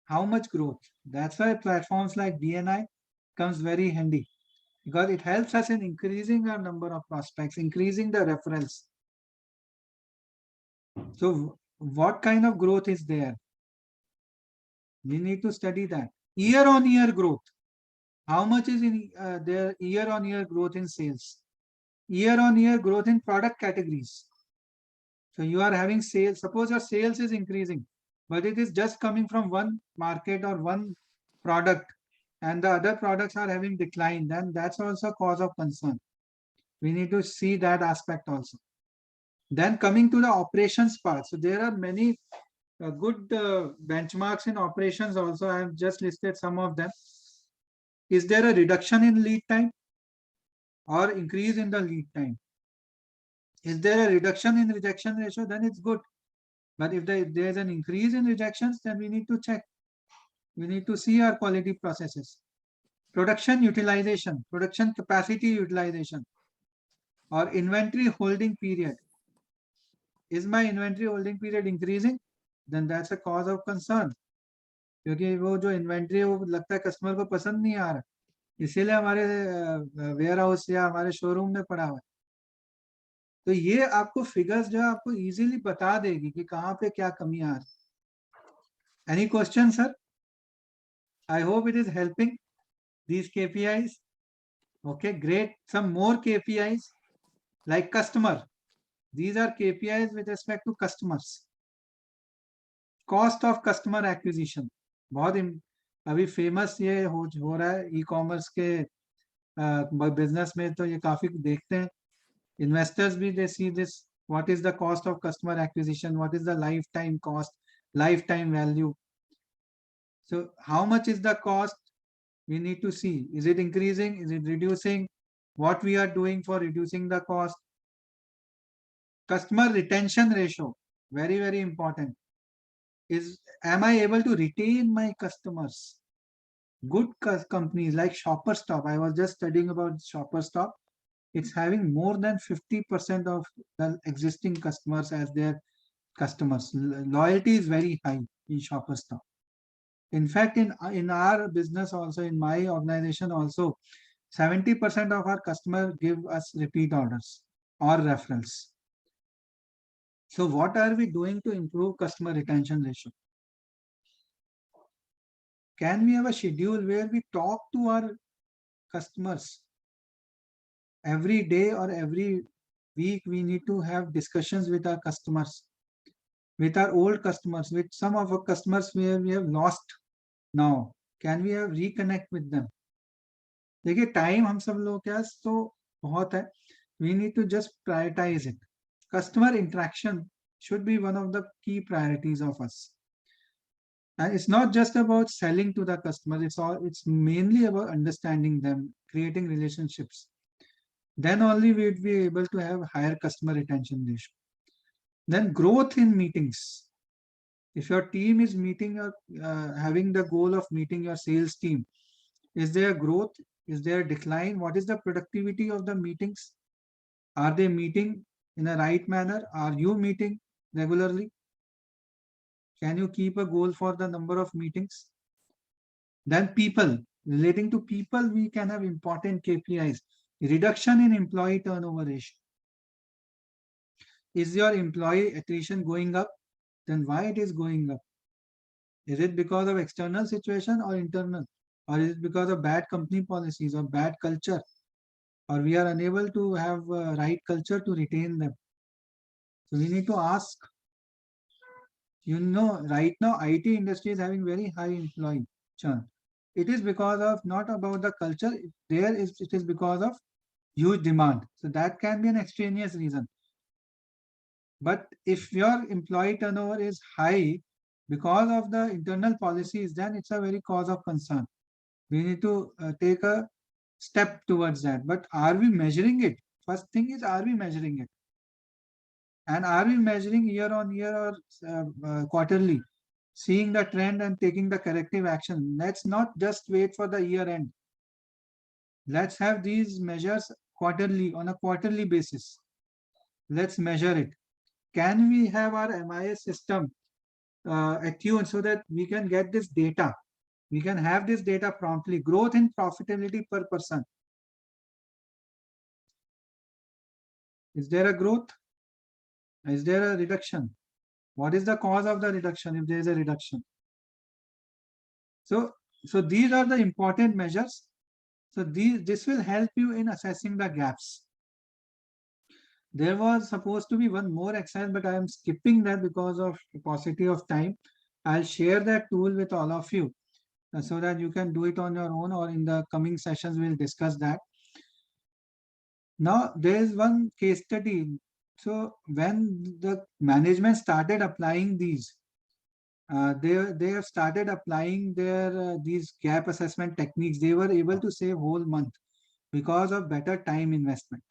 How much growth? That's why platforms like BNI comes very handy, because it helps us in increasing our number of prospects, increasing the referrals. So what kind of growth is there? We need to study that. Year on year growth. How much is in their year on year growth in sales? Year on year growth in product categories. So you are having sales. Suppose your sales is increasing, but it is just coming from one market or one product, and the other products are having decline, then that's also a cause of concern. We need to see that aspect also. Then coming to the operations part. So there are many good benchmarks in operations also. I have just listed some of them. Is there a reduction in lead time or increase in the lead time? Is there a reduction in rejection ratio? Then it's good. But if there's an increase in rejections, then we need to check. We need to see our quality processes. Production utilization, production capacity utilization, or inventory holding period. Is my inventory holding period increasing? Then that's a cause of concern. क्योंकि वो जो inventory है वो लगता है customer को पसंद नहीं आ रहा, इसीलिए हमारे वेयर हाउस या हमारे शोरूम में पड़ा हुआ है. तो ये आपको फिगर्स जो है आपको इजीली बता देगी कि कहाँ पे क्या कमी आ रही. Any question, sir? I hope it is helping, these KPIs. Okay, great. Some more KPIs like customer. These are KPIs with respect to customers. Cost of customer acquisition. बहुत अभी फेमस ये हो रहा है ई कॉमर्स के business में, तो ये काफी देखते हैं इन्वेस्टर्स भी. They see this, what is the cost of customer acquisition, what is the lifetime cost, lifetime value. So how much is the cost? We need to see. Is it increasing? Is it reducing? What we are doing for reducing the cost? Customer retention ratio, very, very important. Am I able to retain my customers? Good companies like Shopper Stop. I was just studying about Shopper Stop. It's having more than 50% of the existing customers as their customers. Loyalty is very high in Shopper Stop. In fact, in our business also, in my organization also, 70% of our customers give us repeat orders or referrals. So what are we doing to improve customer retention ratio? Can we have a schedule where we talk to our customers every day or every week? We need to have discussions with our customers, with our old customers, with some of our customers where we have lost now. Can we have reconnect with them? देखिए time हम सब लोग के पास तो बहुत है, We need to just prioritize it. Customer interaction should be one of the key priorities of us. And it's not just about selling to the customer, it's mainly about understanding them, creating relationships. Then only we would be able to have higher customer retention ratio. Then growth in meetings. If your team is meeting or having the goal of meeting your sales team, is there growth? Is there decline? What is the productivity of the meetings? Are they meeting in a right manner? Are you meeting regularly? Can you keep a goal for the number of meetings? Then people, relating to people, we can have important KPIs. Reduction in employee turnover ratio. Is your employee attrition going up? Then why it is going up? Is it because of external situation or internal? Or is it because of bad company policies or bad culture? Or we are unable to have right culture to retain them? So we need to ask. You know, right now IT industry is having very high employee churn. It is because of not about the culture. It is because of huge demand. So that can be an extraneous reason. But if your employee turnover is high because of the internal policies, then it's a very cause of concern. We need to take a step towards that. But are we measuring it? First thing is, are we measuring it? And are we measuring year on year or quarterly, seeing the trend and taking the corrective action? Let's not just wait for the year end. Let's have these measures quarterly, on a quarterly basis. Let's measure it. Can we have our MIS system attuned so that we can get this data? We can have this data promptly. Growth in profitability per person. Is there a growth? Is there a reduction? What is the cause of the reduction if there is a reduction? So these are the important measures. So this will help you in assessing the gaps. There was supposed to be one more exercise, but I am skipping that because of paucity of time. I'll share that tool with all of you so that you can do it on your own, or in the coming sessions we'll discuss that. Now there is one case study. So when the management started applying these, they have started applying their these gap assessment techniques. They were able to save whole month because of better time investment.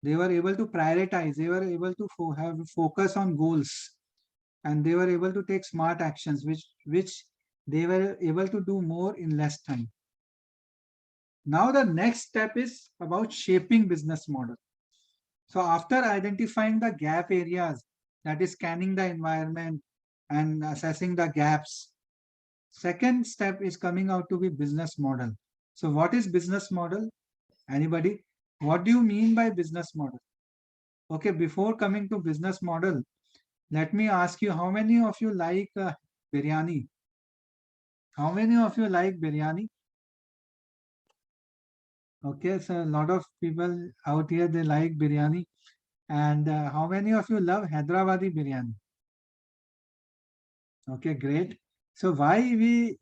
They were able to prioritize. They were able to have focus on goals, and they were able to take smart actions, which they were able to do more in less time. Now the next step is about shaping business model. So after identifying the gap areas, that is scanning the environment and assessing the gaps, second step is coming out to be business model. So what is business model? Anybody? What do you mean by business model? Okay, before coming to business model, let me ask you, how many of you like biryani? How many of you like biryani? Okay, so a lot of people out here, they like biryani. And how many of you love Hyderabadi biryani? Okay, great. So why we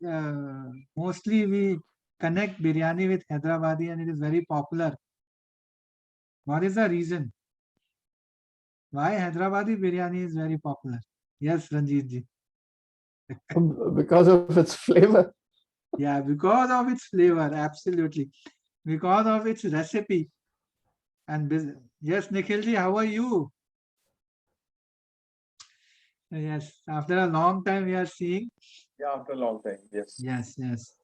mostly we connect biryani with Hyderabadi and it is very popular? What is the reason? Why Hyderabadi biryani is very popular? Yes, Ranjit ji. Because of its flavor. Yeah, because of its flavor, absolutely. Because of its recipe. And yes, Nikhil ji, how are you? Yes, after a long time we are seeing. Yeah, after a long time. Yes. Yes, yes.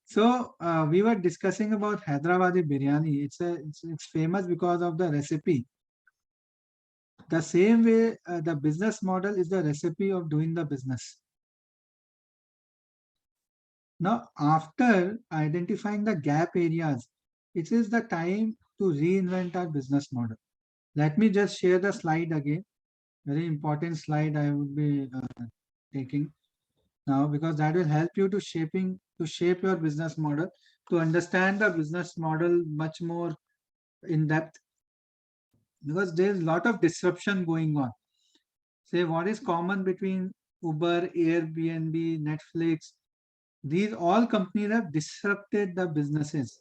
So we were discussing about Hyderabadi biryani. It's famous because of the recipe. The same way the business model is the recipe of doing the business. Now, after identifying the gap areas, it is the time to reinvent our business model. Let me just share the slide again. Very important slide I would be taking now, because that will help you to shape your business model, to understand the business model much more in depth, because there is a lot of disruption going on. Say, what is common between Uber, Airbnb, Netflix? These all companies have disrupted the businesses,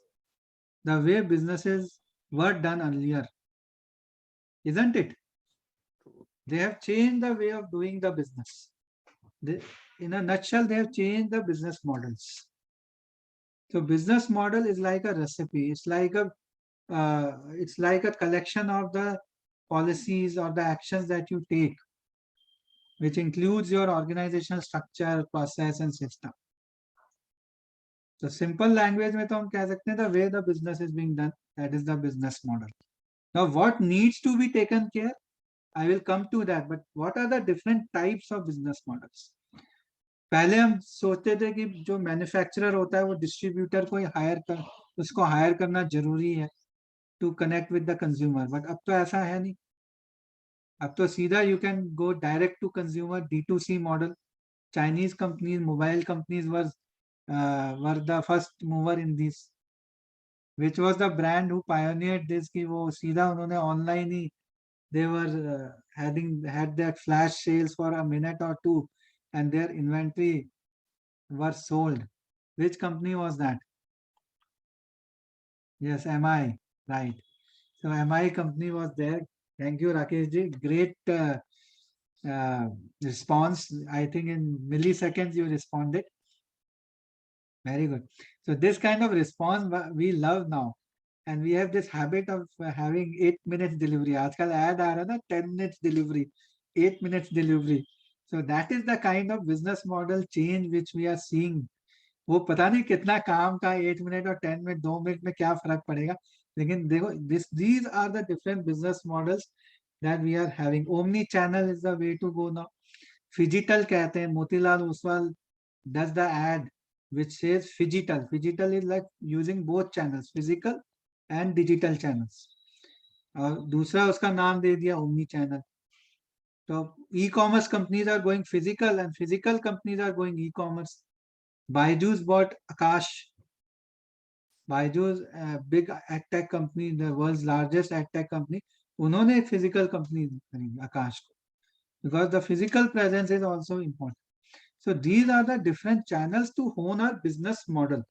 the way businesses were done earlier. isn't it? They have changed the way of doing the business. In a nutshell, they have changed the business models. So business model is like a recipe. It's like a collection of the policies or the actions that you take, which includes your organizational structure, process, and system. So simple language में तो हम कह सकते हैं the way the business is being done, that is the business model. Now what needs to be taken care? I will come to that, but what are the different types of business models? पहले हम सोचते थे कि जो manufacturer होता है वो distributor को उसको हायर करना जरूरी है to connect with the consumer, but अब तो ऐसा है नहीं. अब तो सीधा you can go direct to consumer, D2C model. Chinese companies, mobile companies were the first mover in this, which was the brand who pioneered this कि वो सीधा उन्होंने online he they were had their flash sales for a minute or two and their inventory were sold. Which company was that? Yes, MI, right. So MI company was there. Thank you, Rakesh ji. Great response. I think in milliseconds you responded. Very good. So this kind of response we love now. And we have this habit of having 8 minutes delivery. आजकल ad आ रहा है ना 10 minutes delivery, 8 minutes delivery. So that is the kind of business model change which we are seeing. वो पता नहीं कितना काम का 8 मिनट और 10 मिनट 2 मिनट में क्या फर्क पड़ेगा, लेकिन देखो these are the different business models that we are having. Omni channel is the way to go now. Phygital कहते हैं. Motilal Oswal does the ad which says phygital. Phygital is like using both channels, physical and digital channels. और दूसरा उसका नाम दे दिया omni channel. So e-commerce companies are going physical and physical companies are going e-commerce. Byju's bought Akash. Byju's big ad tech company, the world's largest ad tech company. उन्होंने एक physical company खरीदी Akash को, because the physical presence is also important. So these are the different channels to hone our business model.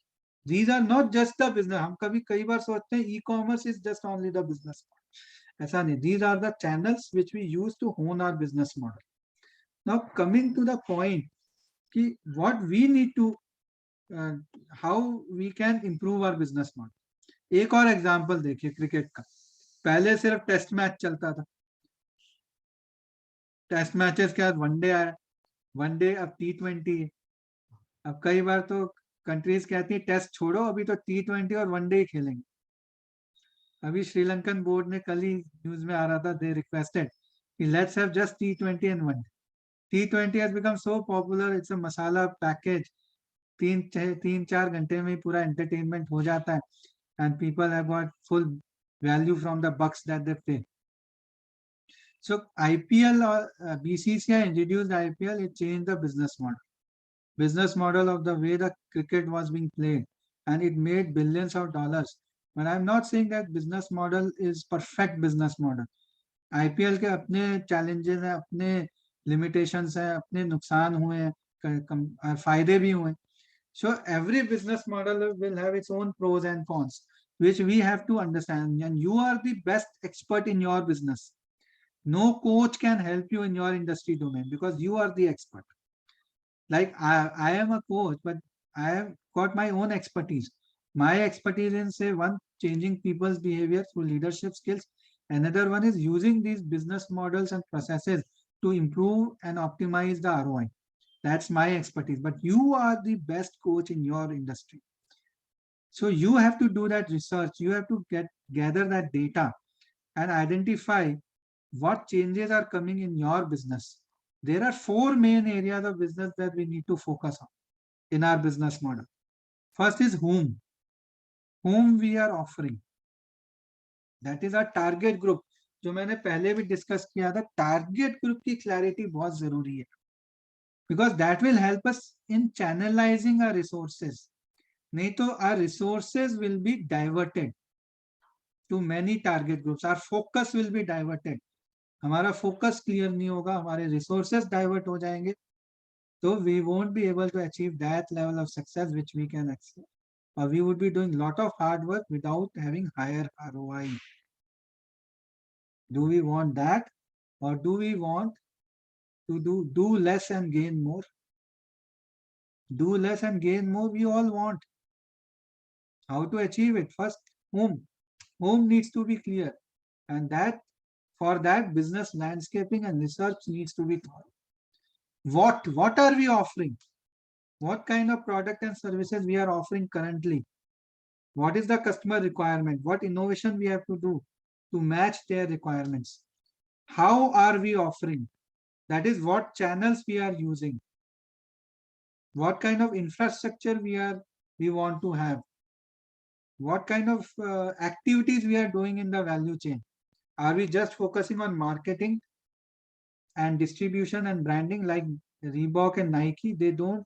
These are not just the business. हम कई बार सोचते हैं e-commerce is just only the business model. ऐसा नहीं. These are the channels which we use to hone our business model. Now coming to the point, कि what we need to how we can improve our business model. एक और example देखिए cricket का. पहले सिर्फ test match चलता था. Test matches के बाद वनडे आया. वनडे अब T20 है. अब कई बार तो कंट्रीज कहती है टेस्ट छोड़ो, अभी तो T20 और वनडे ही खेलेंगे. अभी श्रीलंकन बोर्ड ने कल ही न्यूज में आ रहा था, दे रिक्वेस्टेड कि let's have just T20 and one day. T20 has become so popular, it's a masala package. 3-4 घंटे में ही पूरा एंटरटेनमेंट हो जाता है, and people have got full value from the bucks that they pay. So IPL or BCCI introduced IPL, it changed the business model of the way the cricket was being played, and it made billions of dollars. But I'm not saying that business model is perfect business model. IPL के अपने challenges हैं, अपने limitations हैं, अपने नुकसान हुए हैं, फायदे भी हुए. So every business model will have its own pros and cons, which we have to understand. And you are the best expert in your business. No coach can help you in your industry domain because you are the expert. Like I am a coach, but I have got my own expertise. My expertise in, say, one, changing people's behavior through leadership skills. Another one is using these business models and processes to improve and optimize the ROI. That's my expertise, but you are the best coach in your industry. So you have to do that research. You have to gather that data and identify what changes are coming in your business. There are 4 main areas of business that we need to focus on in our business model. First is whom we are offering. That is our target group. जो मैंने पहले भी discuss किया था, target group की clarity बहुत जरूरी है. Because that will help us in channelizing our resources. नहीं तो our resources will be diverted to many target groups. Our focus will be diverted. हमारा focus clear नहीं होगा, हमारे resources divert हो जाएंगे, so we won't be able to achieve that level of success which we can achieve. Or we would be doing lot of hard work without having higher ROI. Do we want that, or do we want to do less and gain more? Do less and gain more, we all want. How to achieve it? First, whom needs to be clear, and that for that business landscaping and research needs to be thought. What are we offering? What kind of product and services we are offering currently? What is the customer requirement? What innovation we have to do to match their requirements? How are we offering? That is, what channels we are using, what kind of infrastructure we want to have, what kind of activities we are doing in the value chain. Are we just focusing on marketing and distribution and branding like Reebok and Nike? They don't,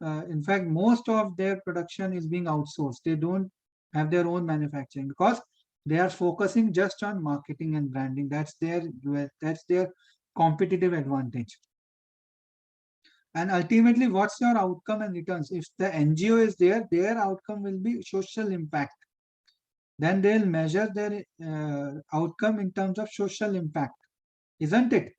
in fact, most of their production is being outsourced. They don't have their own manufacturing because they are focusing just on marketing and branding. That's their competitive advantage. And ultimately, what's your outcome and returns? If the NGO is there, their outcome will be social impact. Then they'll measure their outcome in terms of social impact, isn't it?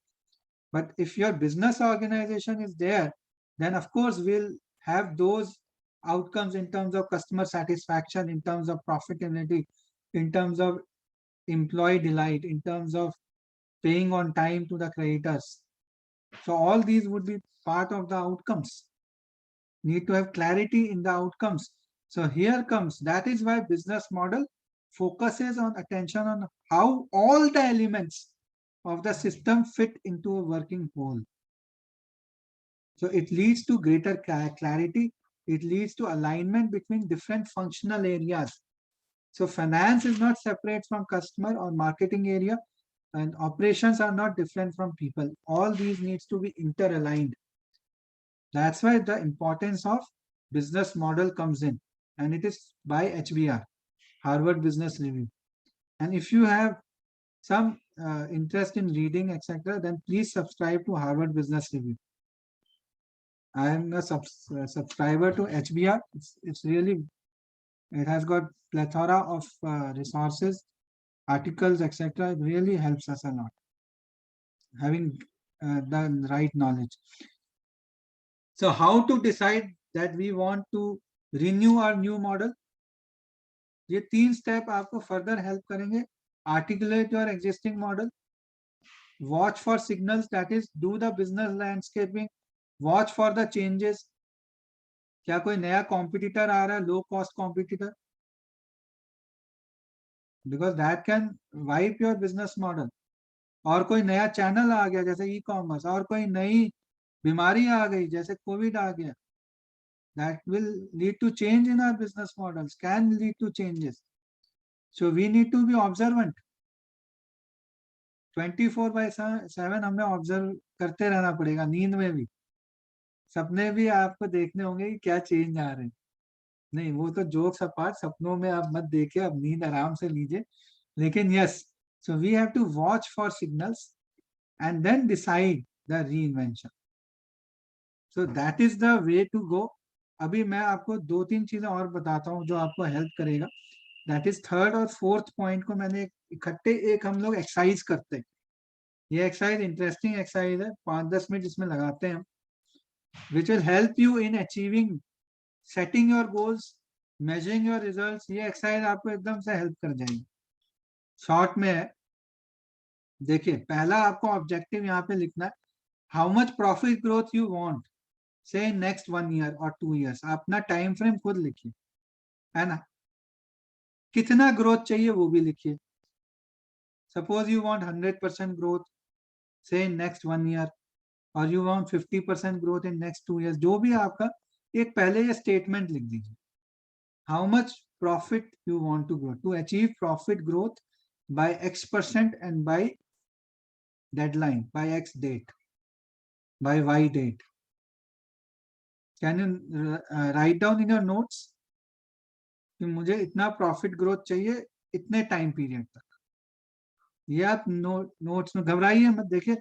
But if your business organization is there, then of course we'll have those outcomes in terms of customer satisfaction, in terms of profitability, in terms of employee delight, in terms of paying on time to the creditors. So all these would be part of the outcomes. Need to have clarity in the outcomes. So here comes, that is why business model focuses on attention on how all the elements of the system fit into a working whole. So it leads to greater clarity. It leads to alignment between different functional areas. So finance is not separate from customer or marketing area, and operations are not different from people. All these needs to be interaligned. That's why the importance of business model comes in, and it is by HBR, Harvard Business Review. And if you have some interest in reading, etc., then please subscribe to Harvard Business Review. I am a subscriber to HBR. It's really, it has got plethora of resources, articles, etc. It really helps us a lot, having the right knowledge. So how to decide that we want to renew our new model? ये 3 step आपको further help करेंगे. Articulate your existing model. Watch for signals, that is, do the business landscaping. Watch for the changes. क्या कोई नया competitor आ रहा है, low cost competitor? Because that can wipe your business model. और कोई नया channel आ गया जैसे e-commerce, और कोई नई बीमारी आ गई जैसे कोविड आ गया. That will lead to change in our business models, can lead to changes. So we need to be observant. 24/7 हमें ऑब्जर्व करते रहना पड़ेगा, नींद में भी, सपने भी आपको देखने होंगे कि क्या चेंज आ रहे हैं. नहीं, वो तो जोक्स अपार्ट, सपनों में आप मत देखिए, अब नींद आराम से लीजिए. लेकिन yes, so we have to watch for signals and then decide the reinvention. So that is the way to go. अभी मैं आपको 2-3 चीजें और बताता हूँ जो आपको हेल्प करेगा. दैट इज थर्ड और फोर्थ पॉइंट को मैंने इकट्ठे एक हम लोग एक्सरसाइज करते हैं. ये एक्सरसाइज इंटरेस्टिंग एक्सरसाइज है, 5-10 मिनट इसमें लगाते हैं हम, which will help you in achieving, setting your goals, measuring your results. ये एक्सरसाइज आपको एकदम से हेल्प कर जाएगी. शॉर्ट में है, देखिए, पहला आपको ऑब्जेक्टिव यहाँ पे लिखना है, how much profit growth you want say next 1 year और 2 years. अपना टाइम फ्रेम खुद लिखिए, है ना. कितना ग्रोथ चाहिए वो भी लिखिए. सपोज यू वांट 100% ग्रोथ से नेक्स्ट 1 year, और you want 50% growth in next 2 years. जो भी आपका, एक पहले ये स्टेटमेंट लिख दीजिए, how much profit you want to grow to achieve profit growth by X% and by deadline, by X date, by Y date. Can you write down in your notes कि मुझे इतना प्रॉफिट ग्रोथ चाहिए इतने time period तक. ये आप notes में घबराइए मत. देखिए,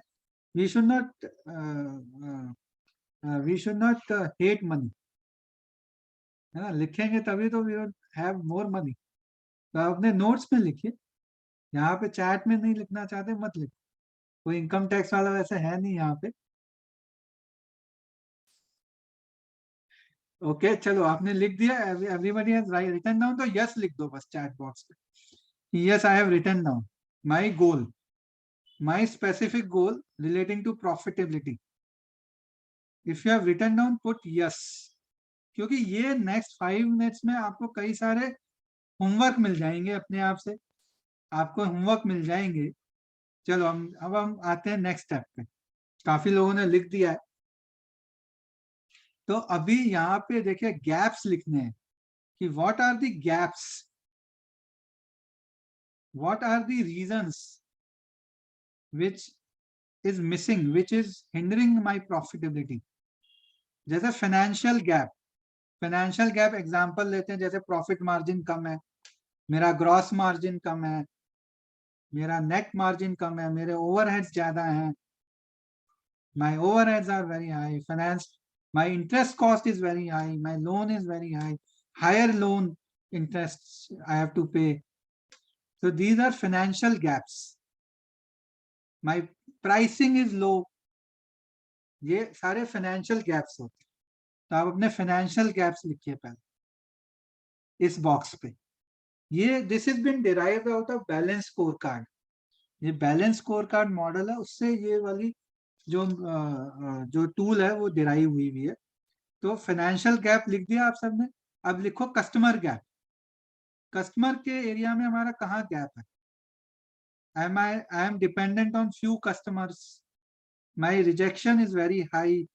we should not hate money, है ना. लिखेंगे तभी तो we will have more money. तो अपने नोट्स में लिखिए यहाँ पे चैट में नहीं लिखना चाहते मत लिखो, कोई इनकम टैक्स वाला वैसे है नहीं यहाँ पे। ओके चलो आपने लिख दिया, एवरीबॉडी हैज रिटन डाउन, तो यस लिख दो बस चैट बॉक्स पे, yes I have written down my goal, my specific goal relating to profitability. If you have written down put yes, क्योंकि ये नेक्स्ट 5 मिनट्स में आपको कई सारे होमवर्क मिल जाएंगे अपने आप से, आपको होमवर्क मिल जाएंगे। चलो हम आते हैं नेक्स्ट स्टेप पे। काफी लोगों ने लिख दिया है, तो अभी यहाँ पे देखिए गैप्स लिखने हैं कि what are the gaps, what are the reasons which is missing, which is hindering my profitability। जैसे financial gap, financial gap example लेते हैं, जैसे प्रॉफिट मार्जिन कम है, मेरा ग्रॉस मार्जिन कम है, मेरा नेट मार्जिन कम है, मेरे ओवरहेड्स ज्यादा हैं, my overheads are very high, finance, my interest cost is very high, my loan is very high, higher loan interests I have to pay, so these are financial gaps, my pricing is low, ये सारे financial gaps होते हैं। तो आप अपने financial gaps लिखिए पहले इस बॉक्स पे। ये this is been derived out of balance scorecard, ये बैलेंस स्कोर कार्ड मॉडल है, उससे ये वाली जो टूल है वो डिराइव हुई है। तो फाइनेंशियल गैप लिख दिया आप सबने, अब लिखो कस्टमर गैप। कस्टमर के एरिया में हमारा कहाँ गैप है? I am dependent on few customers, my rejection is very high,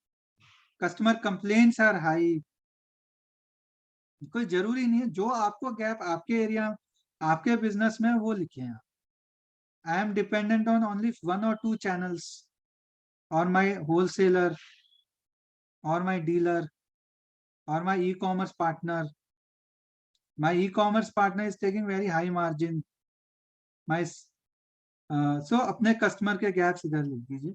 customer complaints are high। कोई जरूरी नहीं है, जो आपको गैप आपके एरिया आपके बिजनेस में वो लिखे हैं। I am dependent on only 1 or 2 channels, or my wholesaler, or my dealer, or my e-commerce partner, my e-commerce partner is taking very high margin, my so अपने कस्टमर के gaps इधर लिख दीजिए।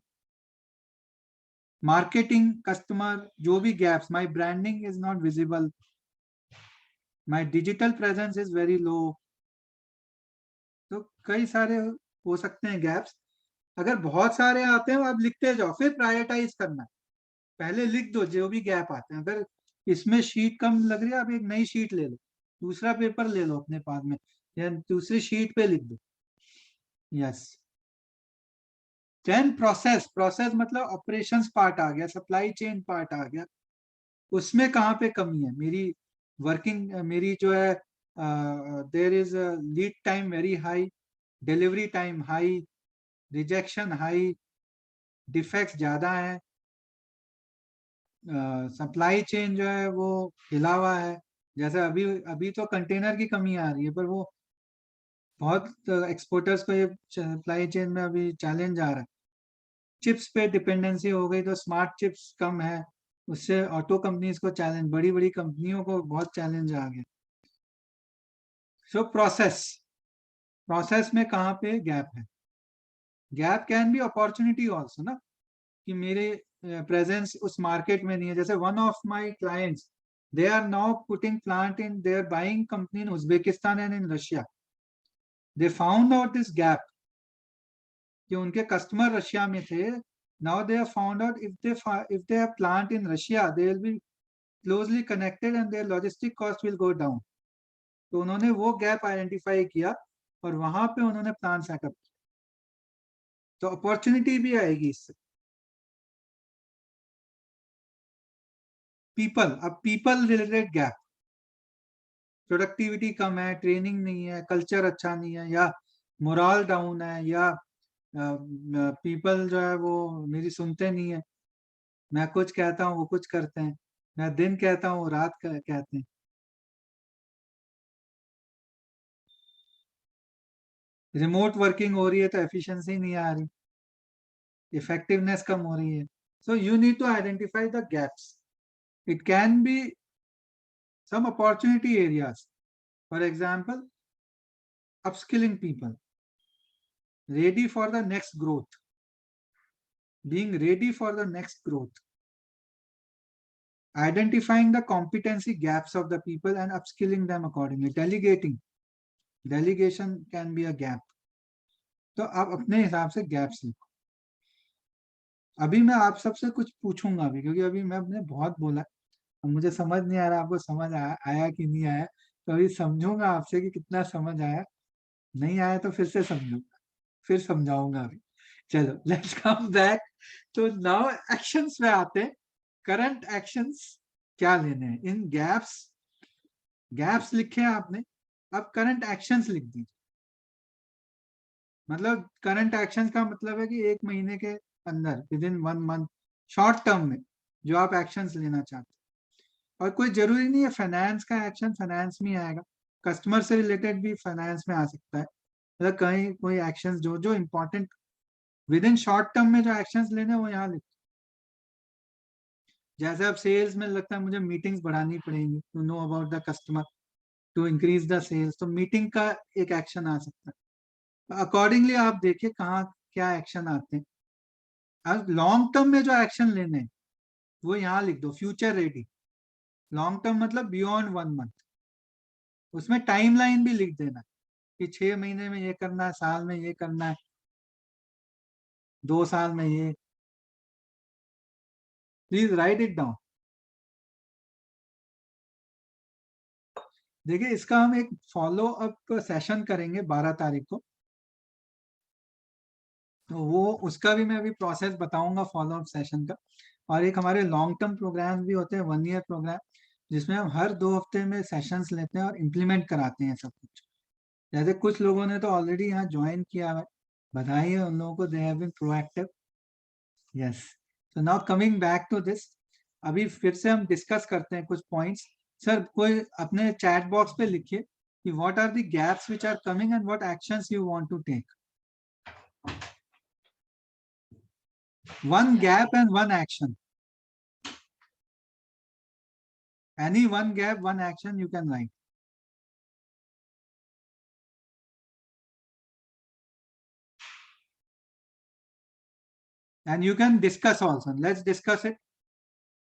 मार्केटिंग कस्टमर जो भी gaps, my branding is not visible, my digital presence is very low, तो कई सारे हो सकते हैं गैप्स। अगर बहुत सारे आते हैं आप लिखते जाओ, फिर प्रायोरिटाइज करना, पहले लिख दो जो भी गैप आते हैं। अगर इसमें शीट कम लग रही है, आप एक नई शीट ले लो, दूसरा पेपर ले लो अपने पास में, या दूसरी शीट पे लिख दो। यस। देन प्रोसेस, प्रोसेस मतलब ऑपरेशंस पार्ट आ गया, सप्लाई चेन पार्ट आ गया, उसमें कहाँ पे कमी है मेरी? वर्किंग मेरी जो है, there is lead time very high, delivery time high, rejection high, defects ज्यादा है, सप्लाई चेन जो है वो हिला हुआ है। जैसे अभी अभी तो कंटेनर की कमी आ रही है, पर वो बहुत एक्सपोर्टर्स को ये सप्लाई चेन में अभी चैलेंज आ रहा है। चिप्स पे डिपेंडेंसी हो गई, तो स्मार्ट चिप्स कम है, उससे ऑटो कंपनीज को चैलेंज, बड़ी बड़ी कंपनियों को बहुत चैलेंज आ गया। सो प्रोसेस, प्रोसेस में कहाँ पे गैप है? Gap can be opportunity also ना, कि मेरे प्रेजेंस उस मार्केट में नहीं है। जैसे one of my clients, they are now putting plant in, they are buying company in Uzbekistan and in Russia. They found out this gap कि उनके कस्टमर रशिया में थे। Now they have found out if they have plant in Russia, they will be closely connected and their logistic cost will go down। तो उन्होंने वो gap identify किया और वहां पे उन्होंने प्लान सेटअप किया, तो अपॉर्चुनिटी भी आएगी इससे। पीपल, अब पीपल रिलेटेड गैप, प्रोडक्टिविटी कम है, ट्रेनिंग नहीं है, कल्चर अच्छा नहीं है, या मोरल डाउन है, या पीपल जो है वो मेरी सुनते नहीं है, मैं कुछ कहता हूँ वो कुछ करते हैं, मैं दिन कहता हूँ वो रात कहते हैं। रिमोट वर्किंग हो रही है तो एफिशिएंसी नहीं आ रही, इफेक्टिवनेस कम हो रही है। So you need to identify the gaps. It can be some opportunity areas, for example upskilling people, ready for the next growth, being ready for the next growth, identifying the competency gaps of the people and upskilling them accordingly, delegating, delegation can be a gap, तो आप अपने हिसाब से gaps लिखो। अभी मैं आप सबसे कुछ पूछूंगा अभी, क्योंकि अभी मैंने बहुत बोला, अब मुझे समझ नहीं आ रहा आपको समझ आया कि नहीं आया। तो अभी समझूंगा आपसे कि कितना समझ आया, नहीं आया तो फिर से समझूंगा, फिर समझाऊंगा अभी। चलो लेट्स कम बैक। तो नाउ एक्शंस में आते हैं। करंट एक्शंस क्या लेने हैं इन गैप्स? गैप्स लिखे हैं आपने, अब करंट एक्शंस लिख दीजिए। मतलब करंट एक्शंस का मतलब है कि 1 महीने के अंदर, with in 1 month, short term में जो आप एक्शंस लेना चाहते हैं। और कोई जरूरी नहीं है फाइनेंस का एक्शन फाइनेंस में आएगा, कस्टमर से रिलेटेड भी फाइनेंस में आ सकता है। मतलब कहीं कोई एक्शन जो जो important with in short term में जो एक्शंस लेने हैं वो यहाँ लिख। जैसे अब सेल्स में लगता है मुझे मीटिंग्स बढ़ानी पड़ेंगी to know about the customer, to increase the sales, तो मीटिंग का एक एक्शन आ सकता है। अकॉर्डिंगली आप देखिए कहाँ क्या एक्शन आते हैं। अब लॉन्ग टर्म में जो एक्शन लेने हैं वो यहाँ लिख दो, फ्यूचर रेडी। लॉन्ग टर्म मतलब बियॉन्ड 1 मंथ, उसमें टाइमलाइन भी लिख देना कि 6 महीने में ये करना है, साल में ये करना है, 2 साल में ये। Please right it down. देखिए इसका हम एक फॉलो अप सेशन करेंगे 12 तारीख को, तो वो उसका भी मैं अभी प्रोसेस बताऊंगा फॉलो अप सेशन का। और एक हमारे लॉन्ग टर्म प्रोग्राम भी होते हैं, 1 ईयर प्रोग्राम, जिसमें हम हर 2 हफ्ते में सेशंस लेते हैं और इम्प्लीमेंट कराते हैं सब कुछ। जैसे कुछ लोगों ने तो ऑलरेडी यहाँ ज्वाइन किया है, बधाई है उन लोगों को, they have been proactive. Yes, so now coming back to this, अभी फिर से हम डिस्कस करते हैं कुछ पॉइंट्स। सर कोई अपने चैट बॉक्स पे लिखिए कि what are the gaps which are coming and what actions you want to take. One gap and one action. Any one gap, one action you can write. And you can discuss also. Let's discuss it.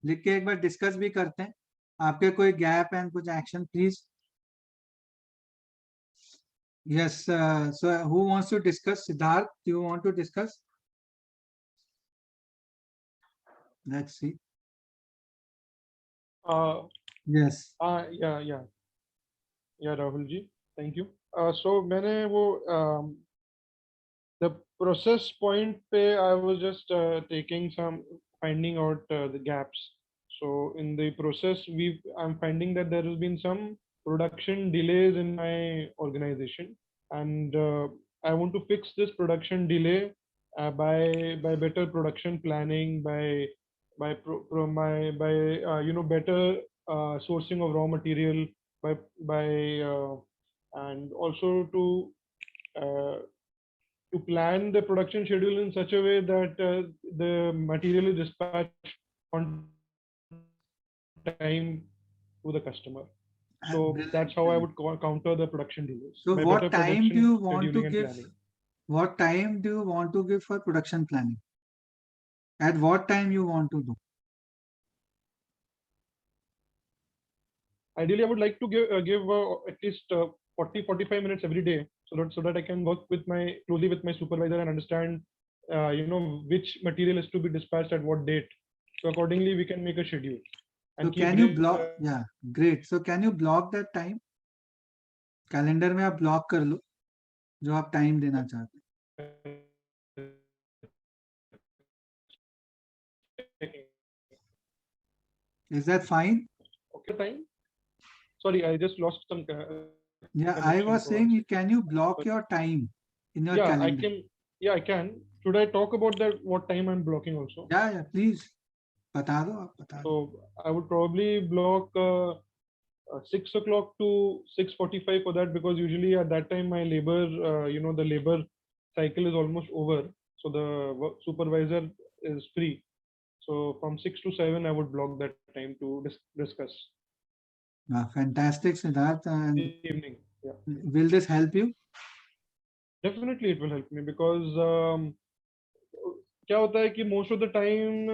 लिख के एक बार discuss भी करते हैं, आपके कोई gap and कुछ action please. Yes, so who wants to discuss? Siddharth, do you want to discuss? Let's see. Yes. Yeah, Rahul ji, thank you. So मैंने वो the process point पे I was just taking some finding out the gaps. So in the process I'm finding that there has been some production delays in my organization, and I want to fix this production delay by better production planning, by better sourcing of raw material, by and also to plan the production schedule in such a way that the material is dispatched on time to the customer. So that's how I would counter the production delays. So by what better time do you production want to scheduling and give? planning. What time do you want to give for production planning? At what time you want to do? Ideally, I would like to give at least 40-45 minutes every day, so that I can work with closely with my supervisor and understand which material is to be dispatched at what date. So accordingly, we can make a schedule. So can you block? Yeah, great. So can you block that time? Calendar में आप block कर लो जो आप time देना चाहते हैं। Is that fine? Okay, time. Sorry, I just lost some. Yeah, I was saying, can you block your time in your calendar? I can. Yeah, I can. Should I talk about that? What time I'm blocking also? Yeah, please. बता दो, आप बता दो. So I would probably block 6 o'clock to 6:45 for that, because usually at that time my labor, the labor cycle is almost over, so the supervisor is free. So from 6 to 7, I would block that time to discuss. Fantastic, Siddharth. And evening. Yeah. Will this help you? Definitely, it will help me, because क्या होता है कि most of the time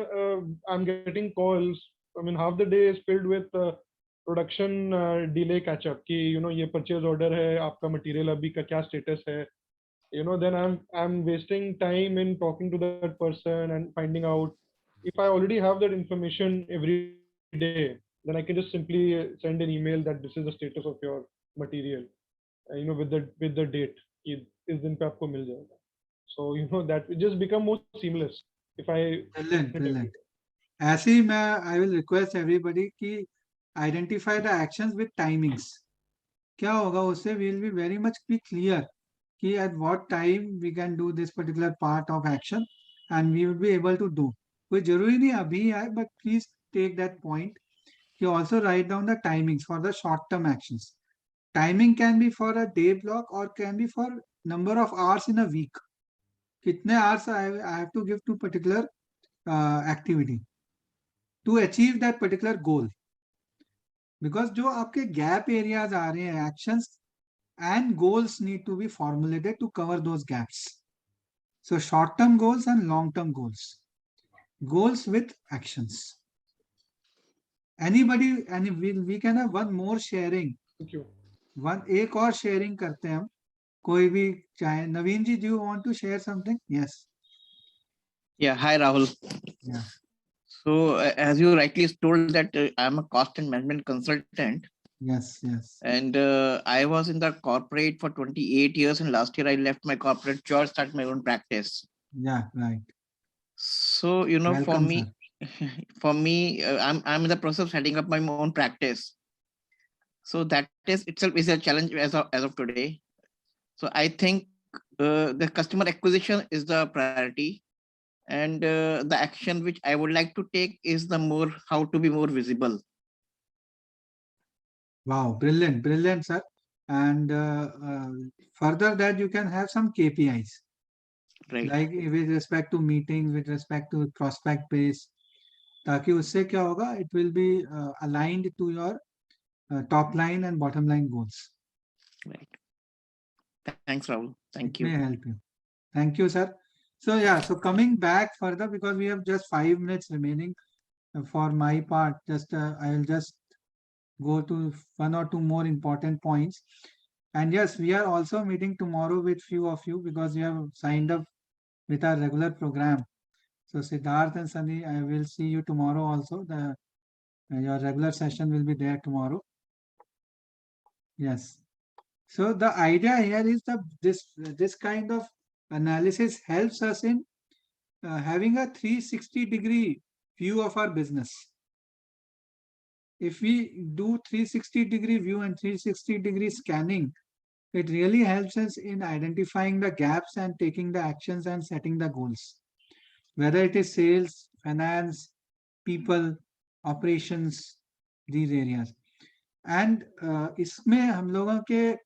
I'm getting calls. I mean, half the day is filled with production delay catch up कि ये purchase order है, आपका material अभी का क्या status है, then I'm wasting time in talking to that person and finding out. If I already have that information every day, then I can just simply send an email that this is the status of your material, with the date कि इस दिन पे आपको मिल जाएगा. So that will just become more seamless if I Brilliant, document brilliant. everything. ऐसे ही मैं I will request everybody कि identify the actions with timings. क्या होगा उससे we will be very much be clear कि at what time we can do this particular part of action and we will be able to do. कोई जरूरी नहीं अभी आए, but please take that point. You also write down the timings for the short term actions. Timing can be for a day block or can be for number of hours in a week. कितने hours I have to give to particular activity to achieve that particular goal. Because जो आपके gap areas आ रहे हैं actions and goals need to be formulated to cover those gaps. So short term goals and long term goals. Goals with actions. Anybody, we can have one more sharing. Thank you. One एक और sharing करते हैं हम. कोई भी चाहे. Naveen ji, do you want to share something? Yes. Yeah, hi Rahul. Yeah. So as you rightly told that I'm a cost and management consultant, Yes, yes. and I was in the corporate for 28 years, and last year I left my corporate job, started my own practice. Yeah, right. So Welcome, for me, sir. for me, I'm in the process of setting up my own practice. So that is itself is a challenge as of today. So I think the customer acquisition is the priority, and the action which I would like to take is the more how to be more visible. Wow, brilliant, brilliant, sir. And further that you can have some KPIs, Right. like with respect to meetings, with respect to prospect base. ताकि उससे क्या होगा? It will be aligned to your top line and bottom line goals. Right. Thanks, Rahul. Thank It you. may help you. Thank you, sir. So yeah, so coming back further, because we have just 5 minutes remaining for my part, just I will just go to one or two more important points. And yes, we are also meeting tomorrow with few of you because you have signed up with our regular program. So Siddharth and Sunny, I will see you tomorrow also. Your regular session will be there tomorrow. Yes. So the idea here is that this kind of analysis helps us in having a 360-degree view of our business. If we do 360-degree view and 360-degree scanning, it really helps us in identifying the gaps and taking the actions and setting the goals. Whether it is sales, finance, people, operations, these areas. And इसमें हम लोगों के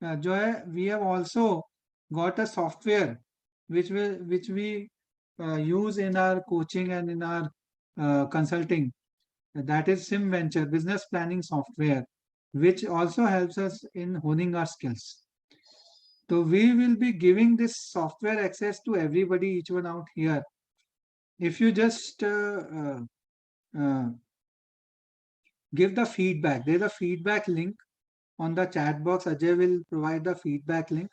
जो है, we have also got a software which we use in our coaching and in our consulting. That is SimVenture, business planning software, which also helps us in honing our skills. So we will be giving this software access to everybody, each one out here. If you just give the feedback, there's a feedback link on the chat box. Ajay will provide the feedback link.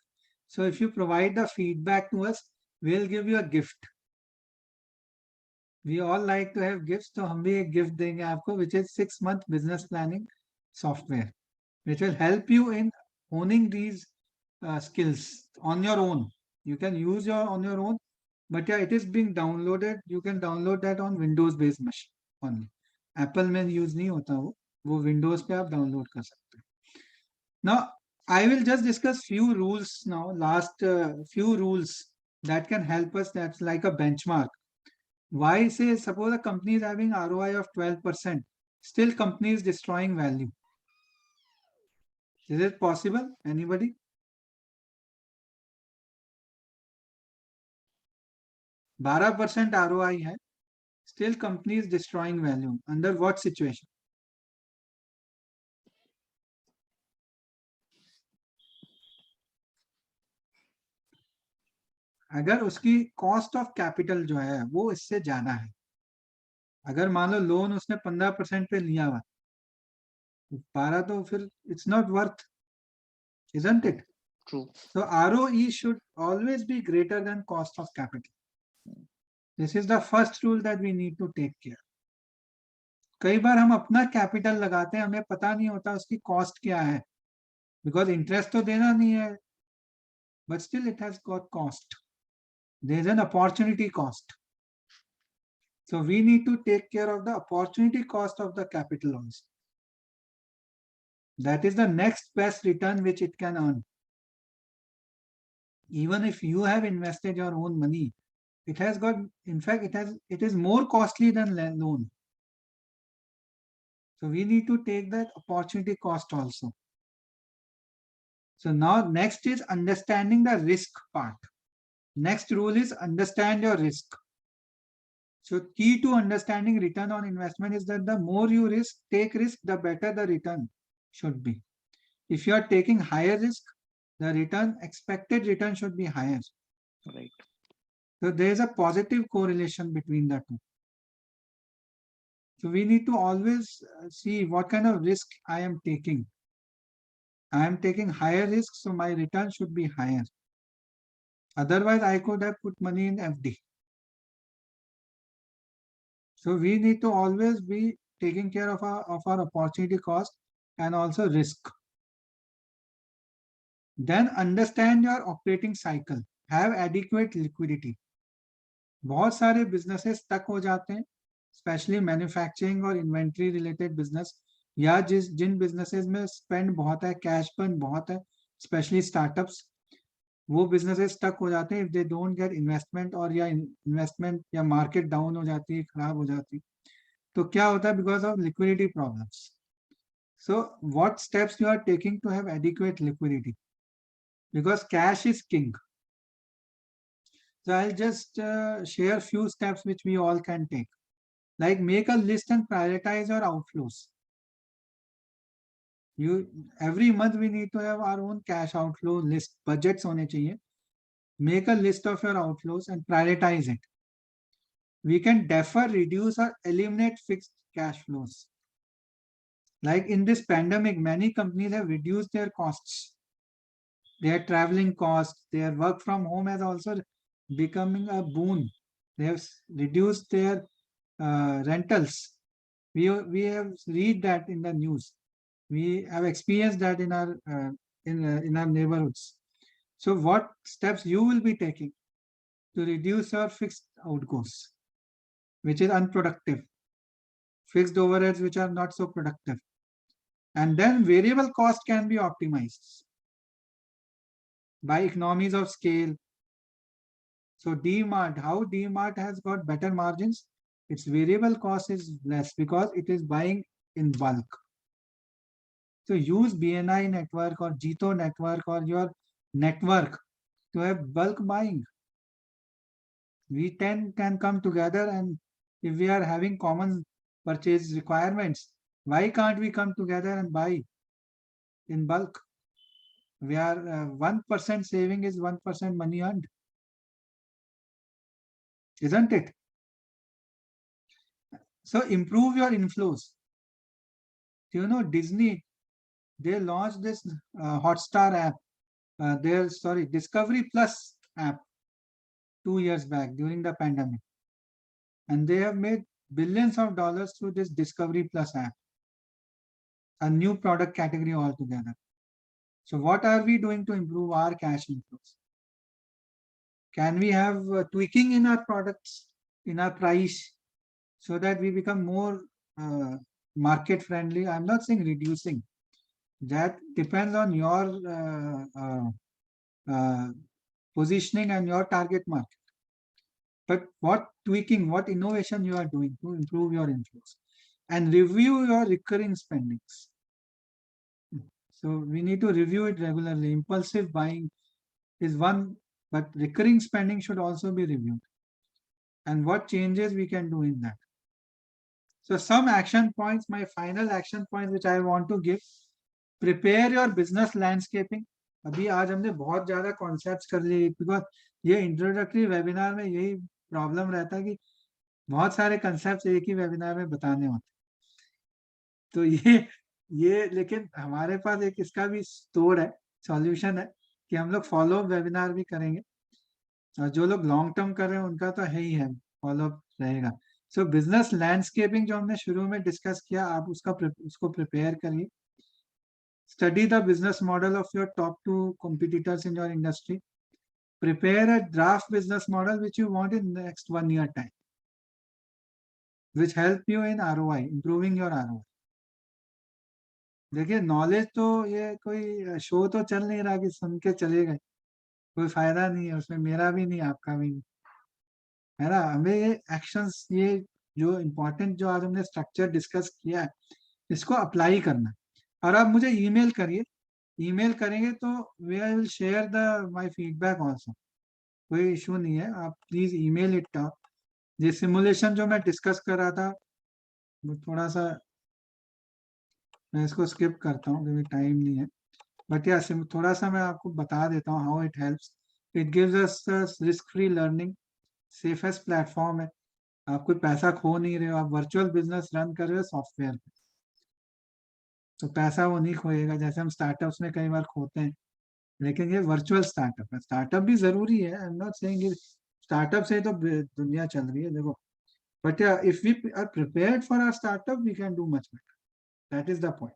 So if you provide the feedback to us, we'll give you a gift. We all like to have gifts, so हम भी एक gift देंगे आपको, which is 6-month business planning software, which will help you in honing these skills on your own. You can use on your own, but yeah, it is being downloaded. You can download that on Windows-based machine only. Apple में use नहीं होता वो Windows पे आप download कर सकते हैं. Now, I will just discuss few rules now, last few rules that can help us. That's like a benchmark. Why say suppose a company is having ROI of 12%, still company is destroying value. Is it possible? Anybody? 12% ROI hai, still company is destroying value. Under what situation? अगर उसकी cost of capital जो है वो इससे ज्यादा है, अगर मान लो लोन उसने 15% पे लिया हुआ, 12 तो फिर it's not worth, isn't it? True. So ROE should always be greater than cost of capital. This is the first rule that we need to take care. कई बार हम अपना कैपिटल लगाते हैं, हमें पता नहीं होता उसकी कॉस्ट क्या है, बिकॉज इंटरेस्ट तो देना नहीं है, but still it has got cost. There is an opportunity cost. So we need to take care of the opportunity cost of the capital also. That is the next best return which it can earn. Even if you have invested your own money, it has got, in fact, it is more costly than loan. So we need to take that opportunity cost also. So now next is understanding the risk part. Next rule is understand your risk. So key to understanding return on investment is that the more you take risk, the better the return should be. If you are taking higher risk, the expected return should be higher. Right. So there is a positive correlation between the two. So we need to always see what kind of risk I am taking. I am taking higher risk, so my return should be higher. Otherwise, I could have put money in FD. So we need to always be taking care of our opportunity cost and also risk. Then understand your operating cycle. Have adequate liquidity. बहुत सारे businesses stuck हो जाते हैं, especially manufacturing और inventory related business, या जिन businesses में spend बहुत है, cash burn बहुत है, especially startups, वो businesses stuck हो जाते हैं if they don't get investment, और या investment या market down हो जाती है, खराब हो जाती है. तो क्या होता है? Because of liquidity problems. So what steps you are taking to have adequate liquidity? Because cash is king. So I'll just share few steps which we all can take. Like make a list and prioritize your outflows. Every month we need to have our own cash outflow list. Budgets hone chahiye. Make a list of your outflows and prioritize it. We can defer, reduce, or eliminate fixed cash flows. Like in this pandemic, many companies have reduced their costs. Their traveling costs, their work from home has also becoming a boon. They have reduced their rentals. We have read that in the news. We have experienced that in our neighborhoods. So what steps you will be taking to reduce your fixed outgoes, which is unproductive, fixed overheads which are not so productive, and then variable cost can be optimized by economies of scale. So DMart, how DMart has got better margins? Its variable cost is less because it is buying in bulk. So use BNI network or Jito network or your network to have bulk buying. We 10 can come together, and if we are having common purchase requirements, why can't we come together and buy in bulk? We are 1% saving is 1% money earned. Isn't it? So improve your inflows. Do you know Disney? They launched this Hotstar app. Discovery Plus app 2 years back during the pandemic. And they have made billions of dollars through this Discovery Plus app. A new product category altogether. So what are we doing to improve our cash inflows? Can we have tweaking in our products, in our price, so that we become more market friendly? I'm not saying reducing. That depends on your positioning and your target market. But what tweaking, what innovation you are doing to improve your inflows, and review your recurring spendings. So we need to review it regularly. Impulsive buying is one, but recurring spending should also be reviewed. And what changes we can do in that. So some action points, my final action points which I want to give. Prepare your business landscaping. अभी आज हमने बहुत ज़्यादा concepts कर लिए, because ये introductory webinar में यही problem रहता है कि बहुत सारे concepts एक ही webinar में बताने होते. तो ये लेकिन हमारे पास एक इसका भी तोड़ है, solution है. कि हम लोग फॉलो अप वेबिनार भी करेंगे, और जो लोग लॉन्ग टर्म कर रहे हैं उनका तो है ही है, फॉलो अप रहेगा। सो बिजनेस लैंडस्केपिंग जो हमने शुरू में डिस्कस किया, आप उसको प्रिपेयर करिए। Study the business model of your top 2 competitors in your industry. Prepare a draft business model which you want in next 1 year time, which help you in ROI, improving your ROI. देखिए knowledge तो ये कोई show तो चल नहीं रहा कि सुन के चले गए, कोई फायदा नहीं है उसमें, मेरा भी नहीं आपका भी नहीं, है ना। हमें ये एक्शंस, ये जो इम्पोर्टेंट जो आज हमने स्ट्रक्चर डिस्कस किया है, इसको अप्लाई करना। और आप मुझे ईमेल करिए, ईमेल करेंगे तो we will share the my feedback also, कोई इशू नहीं है, आप प्लीज ईमेल इट। ये सिमुलेशन जो मैं डिस्कस कर रहा था, वो थोड़ा सा मैं इसको स्किप करता हूँ क्योंकि टाइम नहीं है, बट या थोड़ा सा मैं आपको बता देता हूँ how it helps. It gives us risk free learning, safest platform है, आप कोई पैसा खो नहीं रहे हो, आप वर्चुअल बिजनेस रन कर रहे हो सॉफ्टवेयर पे, तो पैसा वो नहीं खोएगा जैसे हम स्टार्टअप्स में कई बार खोते हैं। लेकिन ये वर्चुअल स्टार्टअप है, स्टार्टअप भी जरूरी है, I am not saying startup से तो दुनिया चल रही है, देखो। But if we are prepared for our startup we can do much better, that is the point.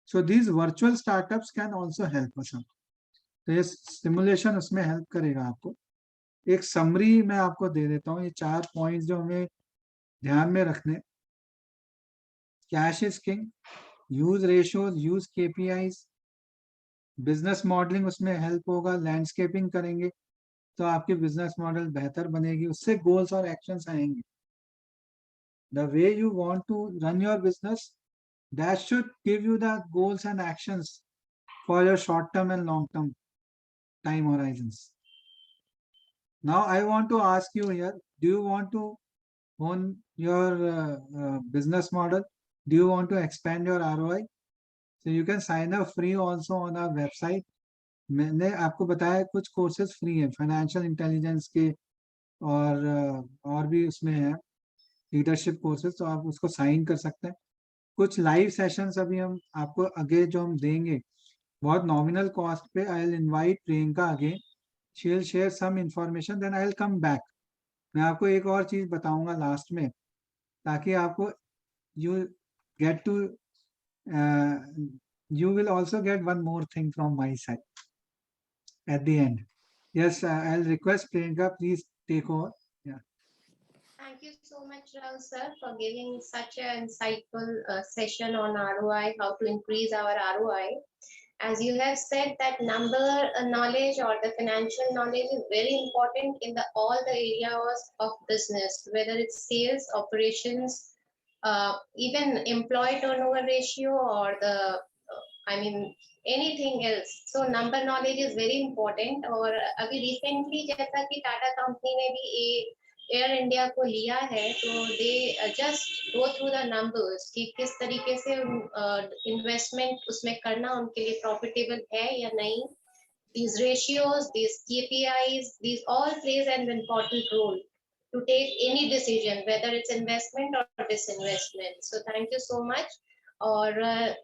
So these virtual startups can also help us. तो ये सिमुलेशन उसमें हेल्प करेगा आपको। एक समरी मैं आपको दे देता हूँ, ये 4 पॉइंट्स जो हमें ध्यान में रखने। Cash is king, use ratios, use KPIs, business modelling उसमें हेल्प होगा, लैंडस्केपिंग करेंगे तो आपकी बिजनेस मॉडल बेहतर बनेगी, उससे गोल्स और एक्शंस आएंगे। The way you want to run your business, that should give you the goals and actions for your short term and long term time horizons. Now I want to ask you here, do you want to own your business model? Do you want to expand your ROI? So you can sign up free also on our website. मैंने आपको बताया कुछ courses free हैं financial intelligence के, और भी उसमें है लीडरशिप कोर्सेज, तो आप उसको साइन कर सकते हैं। कुछ लाइव सेशंस अभी हम आपको आगे जो हम देंगे बहुत नॉमिनल कॉस्ट पे। I will invite Priyanka again, she will share some information, then I will come back. मैं आपको एक और चीज बताऊंगा लास्ट में, ताकि आपको you get to you will also get one more thing from my side at the end. Yes, I'll request Priyanka, please take over. Yeah. Thank you so much, Rahul sir, for giving such an insightful session on ROI, how to increase our ROI. As you have said, that number knowledge or the financial knowledge is very important in all the areas of business, whether it's sales, operations, even employee turnover ratio, or anything else. So number knowledge is very important. और अभी recently जैसा कि Tata company ने भी air India को लिया है, तो they just go through the numbers कि किस तरीके से इन्वेस्टमेंट उसमें करना उनके लिए प्रॉफिटेबल है या नहीं. These ratios, these KPIs, these all plays an important role to take any decision, whether it's investment or disinvestment. So thank you so much. और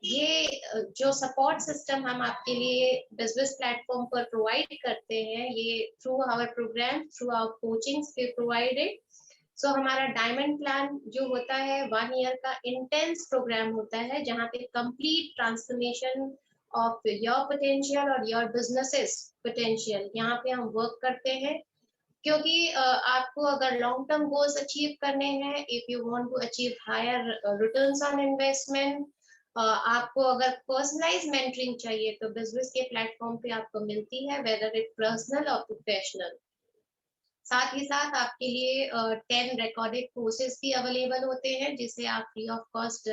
ये जो सपोर्ट सिस्टम हम आपके लिए बिजनेस प्लेटफॉर्म पर प्रोवाइड करते हैं, ये through our program, through our coachings पे प्रोवाइडेड. सो हमारा डायमंड प्लान जो होता है 1 ईयर का इंटेंस प्रोग्राम होता है, जहाँ पे complete transformation of your potential और योर बिजनेसेस पोटेंशियल यहाँ पे हम वर्क करते हैं. क्योंकि आपको अगर लॉन्ग टर्म गोल्स अचीव करने हैं, if you want to achieve higher returns on investment, आपको अगर पर्सनलाइज मेंटरिंग चाहिए तो बिजनेस के प्लेटफॉर्म पे आपको मिलती है, वेदर इट पर्सनल और प्रोफेशनल. साथ ही साथ आपके लिए 10 रिकॉर्डेड कोर्सेज भी अवेलेबल होते हैं, जिसे आप फ्री ऑफ कॉस्ट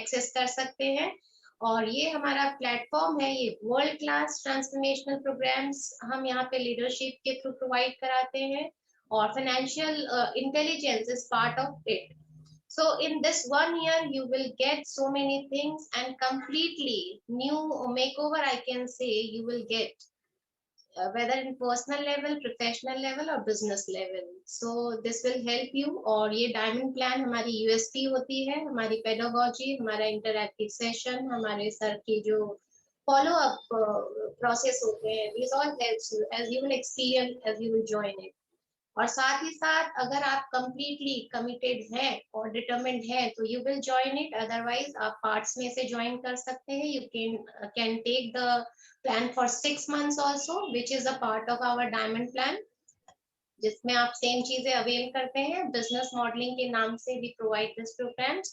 एक्सेस कर सकते हैं. और ये हमारा प्लेटफॉर्म है, ये वर्ल्ड क्लास ट्रांसफॉर्मेशनल प्रोग्राम्स हम यहाँ पे लीडरशिप के थ्रू प्रोवाइड कराते हैं, और financial intelligence is part of it. So in this 1 year, you will get so many things and completely new makeover, I can say, you will get, whether in personal level, professional level or business level. So this will help you. और ये diamond plan हमारी USP होती है, हमारी pedagogy, हमारा interactive session, हमारे sir की जो follow up process होते हैं. These all helps you as you will experience as you will join it. और साथ ही साथ अगर आप completely committed हैं और determined हैं तो you will join it. Otherwise आप parts में से join कर सकते हैं. You can take the plan for 6 months also, which is a part of our diamond plan, जिसमें आप सेम चीजें अवेल करते हैं. बिजनेस मॉडलिंग के नाम से we provide this programs.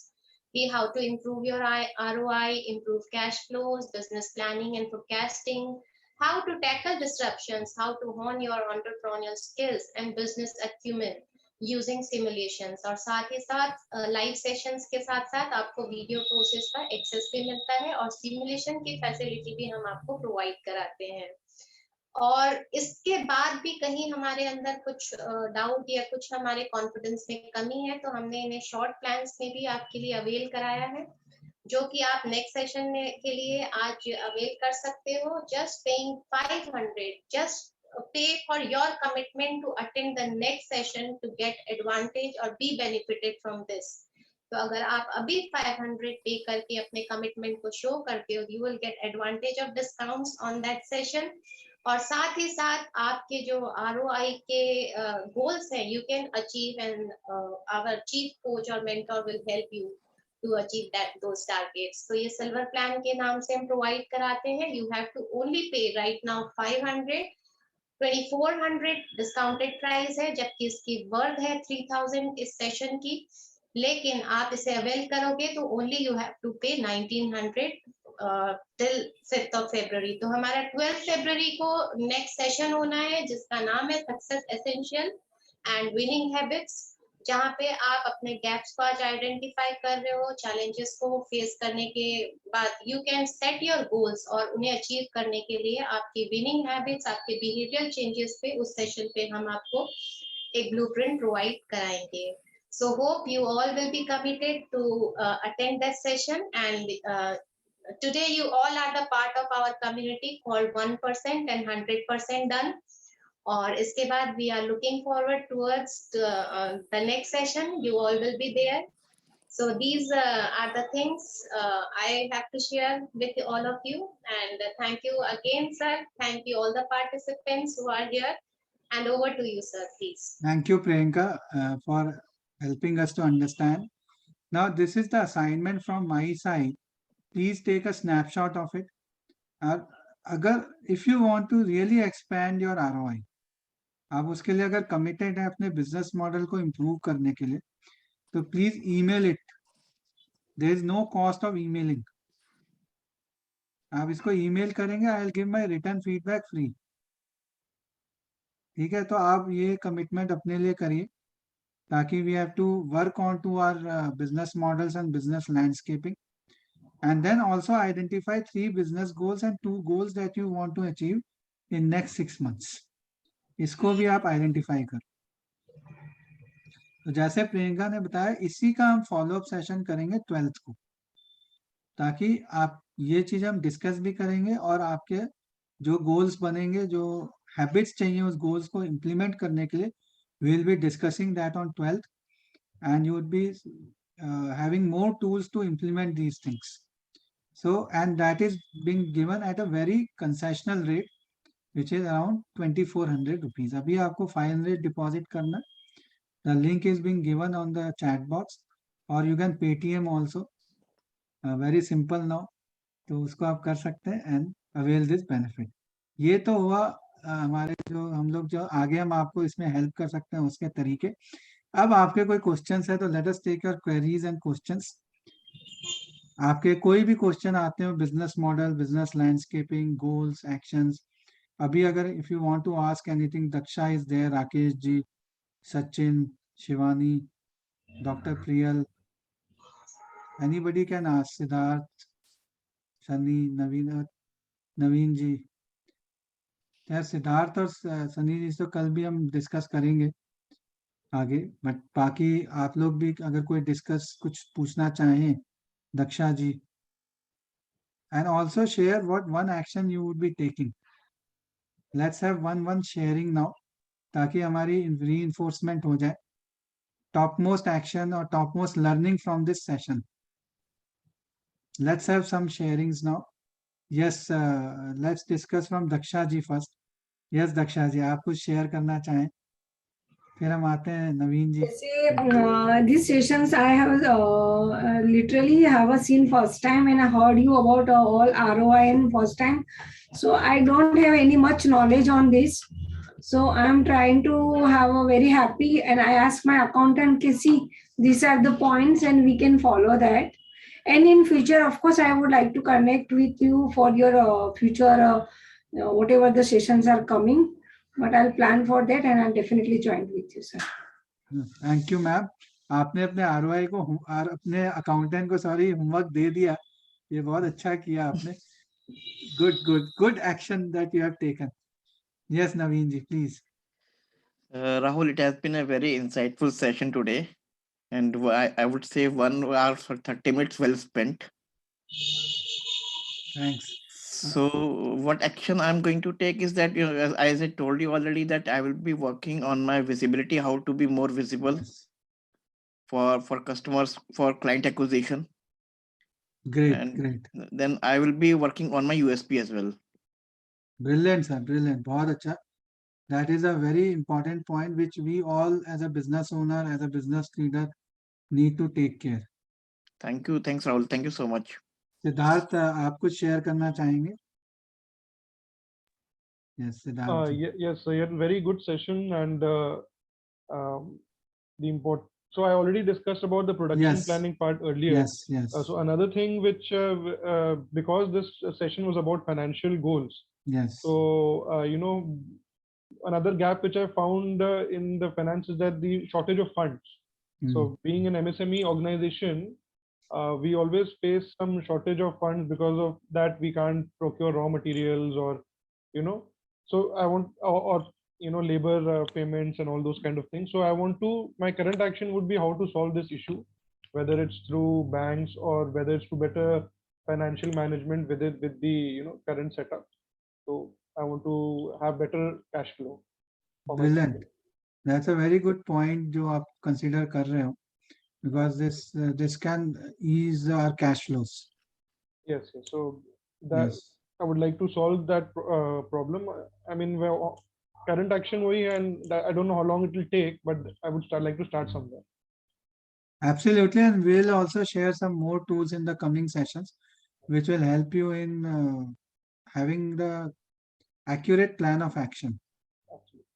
We how to improve your ROI, improve cash flows, business planning and forecasting, how to tackle disruptions, how to hone your entrepreneurial skills and business acumen using simulations. और साथ ही साथ live sessions के साथ साथ आपको video courses का access भी मिलता है और सिमुलेशन की फैसिलिटी भी हम आपको प्रोवाइड कराते हैं. और इसके बाद भी कहीं हमारे अंदर कुछ डाउट या कुछ हमारे कॉन्फिडेंस में कमी है तो हमने इन्हें शॉर्ट प्लान्स में भी आपके लिए अवेल कराया है, जो कि आप नेक्स्ट सेशन के लिए आज अवेल कर सकते हो. Just paying 500, just pay for your commitment to attend the next session to get advantage और बी बेनिफिटेड फ्रॉम दिस. तो अगर आप अभी 500 पे करके अपने कमिटमेंट को शो करते हो, you will get advantage of discounts on that session. और साथ ही साथ आपके जो ROI के गोल्स हैं you can achieve and our chief coach और mentor will help you to achieve that those targets. तो ये सिल्वर प्लान के नाम से हम प्रोवाइड कराते हैं. You have to only pay right now 500, 2400 discounted price है, जबकि इसकी वर्थ है 3000 इस सेशन की. लेकिन आप इसे अवेल करोगे तो ओनली यू हैव टू पे 1900 till 5th of February. तो हमारा 12th February को नेक्स्ट सेशन होना है जिसका नाम है success essential and winning habits, जहाँ पे आप अपने गैप्स को आज आइडेंटिफाई कर रहे हो. चैलेंजेस को फेस करने के बाद you can set your goals और उन्हें अचीव करने के लिए आपकी विनिंग हैबिट्स, आपके बिहेवियर चेंजेस पे उस सेशन पे हम आपको एक ब्लूप्रिंट प्रोवाइड कराएंगे. So hope you all will be committed to attend that session, and today you all are the part of our community called 1% and 100% done. और इसके बाद we are looking forward towards the next session. You all will be there. So these are the things I have to share with all of you, and thank you again, sir. Thank you all the participants who are here, and over to you, sir, please. Thank you, Priyanka, for helping us to understand. Now, this is the assignment from my side. Please take a snapshot of it. If you want to really expand your ROI, आप उसके लिए अगर committed है अपने business model को improve करने के लिए, तो please email it. There is no cost of emailing. आप इसको email करेंगे, I will give my written feedback free. ठीक है, तो आप ये commitment अपने लिए करिए ताकि we have to work on to our business models and business landscaping, and then also identify 3 business goals and 2 goals that you want to achieve in next 6 months. इसको भी आप identify कर. तो जैसे प्रियंका ने बताया, इसी का हम follow up session करेंगे 12th को, ताकि आप ये चीज हम डिस्कस भी करेंगे और आपके जो गोल्स बनेंगे, जो हैबिट्स चाहिए उस गोल्स को इम्प्लीमेंट करने के लिए, we will be discussing that on 12th, and you would be having more tools to implement these things. So, and that is being given at a very concessional rate, which is around 2400 rupees. Abhi aapko 500 deposit karna. The link is being given on the chat box, or you can Paytm also. Very simple now. तो उसको आप कर सकते हैं and avail this benefit. ये तो हुआ हमारे जो हम लोग जो आगे हम आपको इसमें हेल्प कर सकते हैं उसके तरीके. अब आपके कोई क्वेश्चंस है तो let us take your queries and questions. आपके कोई भी क्वेश्चन आते हो, business model, business landscaping, goals, actions. अभी अगर if you want to ask anything, Daksha is there, Rakesh ji, Sachin, Shivani, doctor Priyal, anybody can ask, Siddharth, Sunny, Naveen ji. यार सिद्धार्थ और सनी जी तो कल भी हम डिस्कस करेंगे आगे, बट बाकी आप लोग भी अगर कोई डिस्कस कुछ पूछना चाहें, Daksha ji, and also share what one action you would be taking. Let's have one sharing now, ताकि हमारी रीइंफोर्समेंट हो जाए. टॉप मोस्ट एक्शन और top most learning from this session. Let's have some sharings now. Yes, let's discuss from Daksha ji first. Yes, Daksha ji, आप कुछ share करना चाहें? फिर हम आते हैं नवीन जी. These sessions I have literally have seen first time, and I heard you about all ROI in first time. So I don't have any much knowledge on this. So I'm trying to have a very happy, and I ask my accountant, see, these are the points and we can follow that. And in future, of course, I would like to connect with you for your future, whatever the sessions are coming. But I'll plan for that and I'll definitely join with you, sir. Thank you, ma'am. आपने अपने ROI को अपने accountant को sorry homework दे दिया. ये बहुत अच्छा किया आपने. Good action that you have taken. Yes, Naveen ji, please. Rahul, it has been a very insightful session today. And I would say 1 hour for 30 minutes well spent. Thanks. So what action I'm going to take is that, as I told you already, that I will be working on my visibility, how to be more visible for customers, for client acquisition. Great. Then I will be working on my USP as well. Brilliant, sir. Brilliant. बहुत अच्छा. That is a very important point which we all as a business owner, as a business leader need to take care. Thank you. Thanks, Rahul. Thank you so much. Siddharth, आप कुछ share करना चाहेंगे? Yes, Siddharth. Yes, so yeah, very good session, and the import. So I already discussed about the production planning part earlier. Yes. So another thing which, because this session was about financial goals. Yes. So another gap which I found in the finance is that the shortage of funds. So being an MSME organization, we always face some shortage of funds. Because of that, we can't procure raw materials, or so I want, or labor payments and all those kind of things. So I want to, my current action would be how to solve this issue, whether it's through banks or whether it's through better financial management with the current setup. So I want to have better cash flow. Brilliant. That's a very good point जो आप consider कर रहे हो, because this can ease our cash flows. Yes. So that I would like to solve that problem. I mean, current action वही, and I don't know how long it will take, but I would like to start somewhere. Absolutely, and we'll also share some more tools in the coming sessions, which will help you in having the accurate plan of action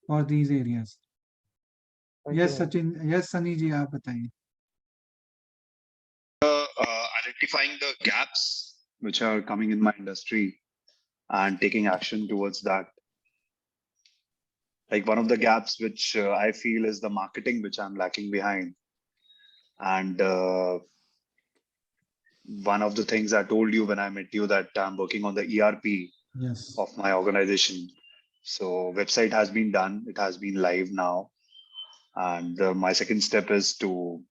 for these areas. Yes, Sachin. Yes, Sunny ji, आप बताइए. Identifying the gaps which are coming in my industry and taking action towards that. Like one of the gaps which I feel is the marketing, which I'm lacking behind. And one of the things I told you when I met you, that I'm working on the ERP of my organization. So website has been done. It has been live now. And my second step is to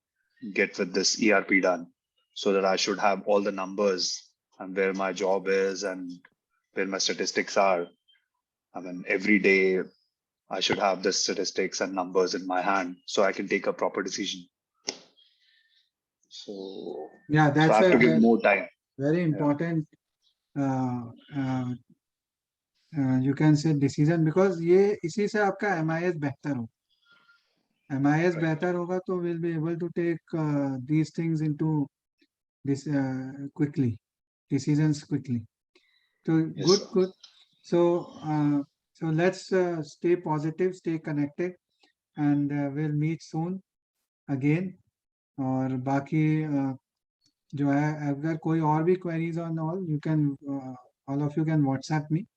get with this ERP done, so that I should have all the numbers and where my job is and where my statistics are. I mean, every day I should have the statistics and numbers in my hand so I can take a proper decision. So yeah, that's so I have to give more time. Very important. You can say decision, because ये इसी से आपका MIS बेहतर हो. MIS बेहतर होगा तो we'll be able to take these things into this quickly, decisions quickly. So good. So let's stay positive, stay connected, and we'll meet soon again. और बाकी जो है, अगर कोई और भी queries on all, you can all of you can WhatsApp me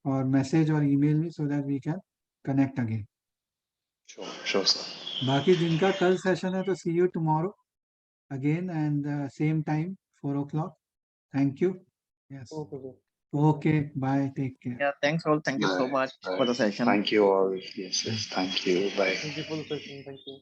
or message or email me so that we can connect again. Sure, sir. बाकी जिनका कल session है तो see you tomorrow again, and same time 4 o'clock. Thank you. Yes. Okay. Bye. Take care. Yeah. Thanks all. Thank you so much for the session. Thank you all. Yes. Thank you. Bye. Thank you for the session. Thank you.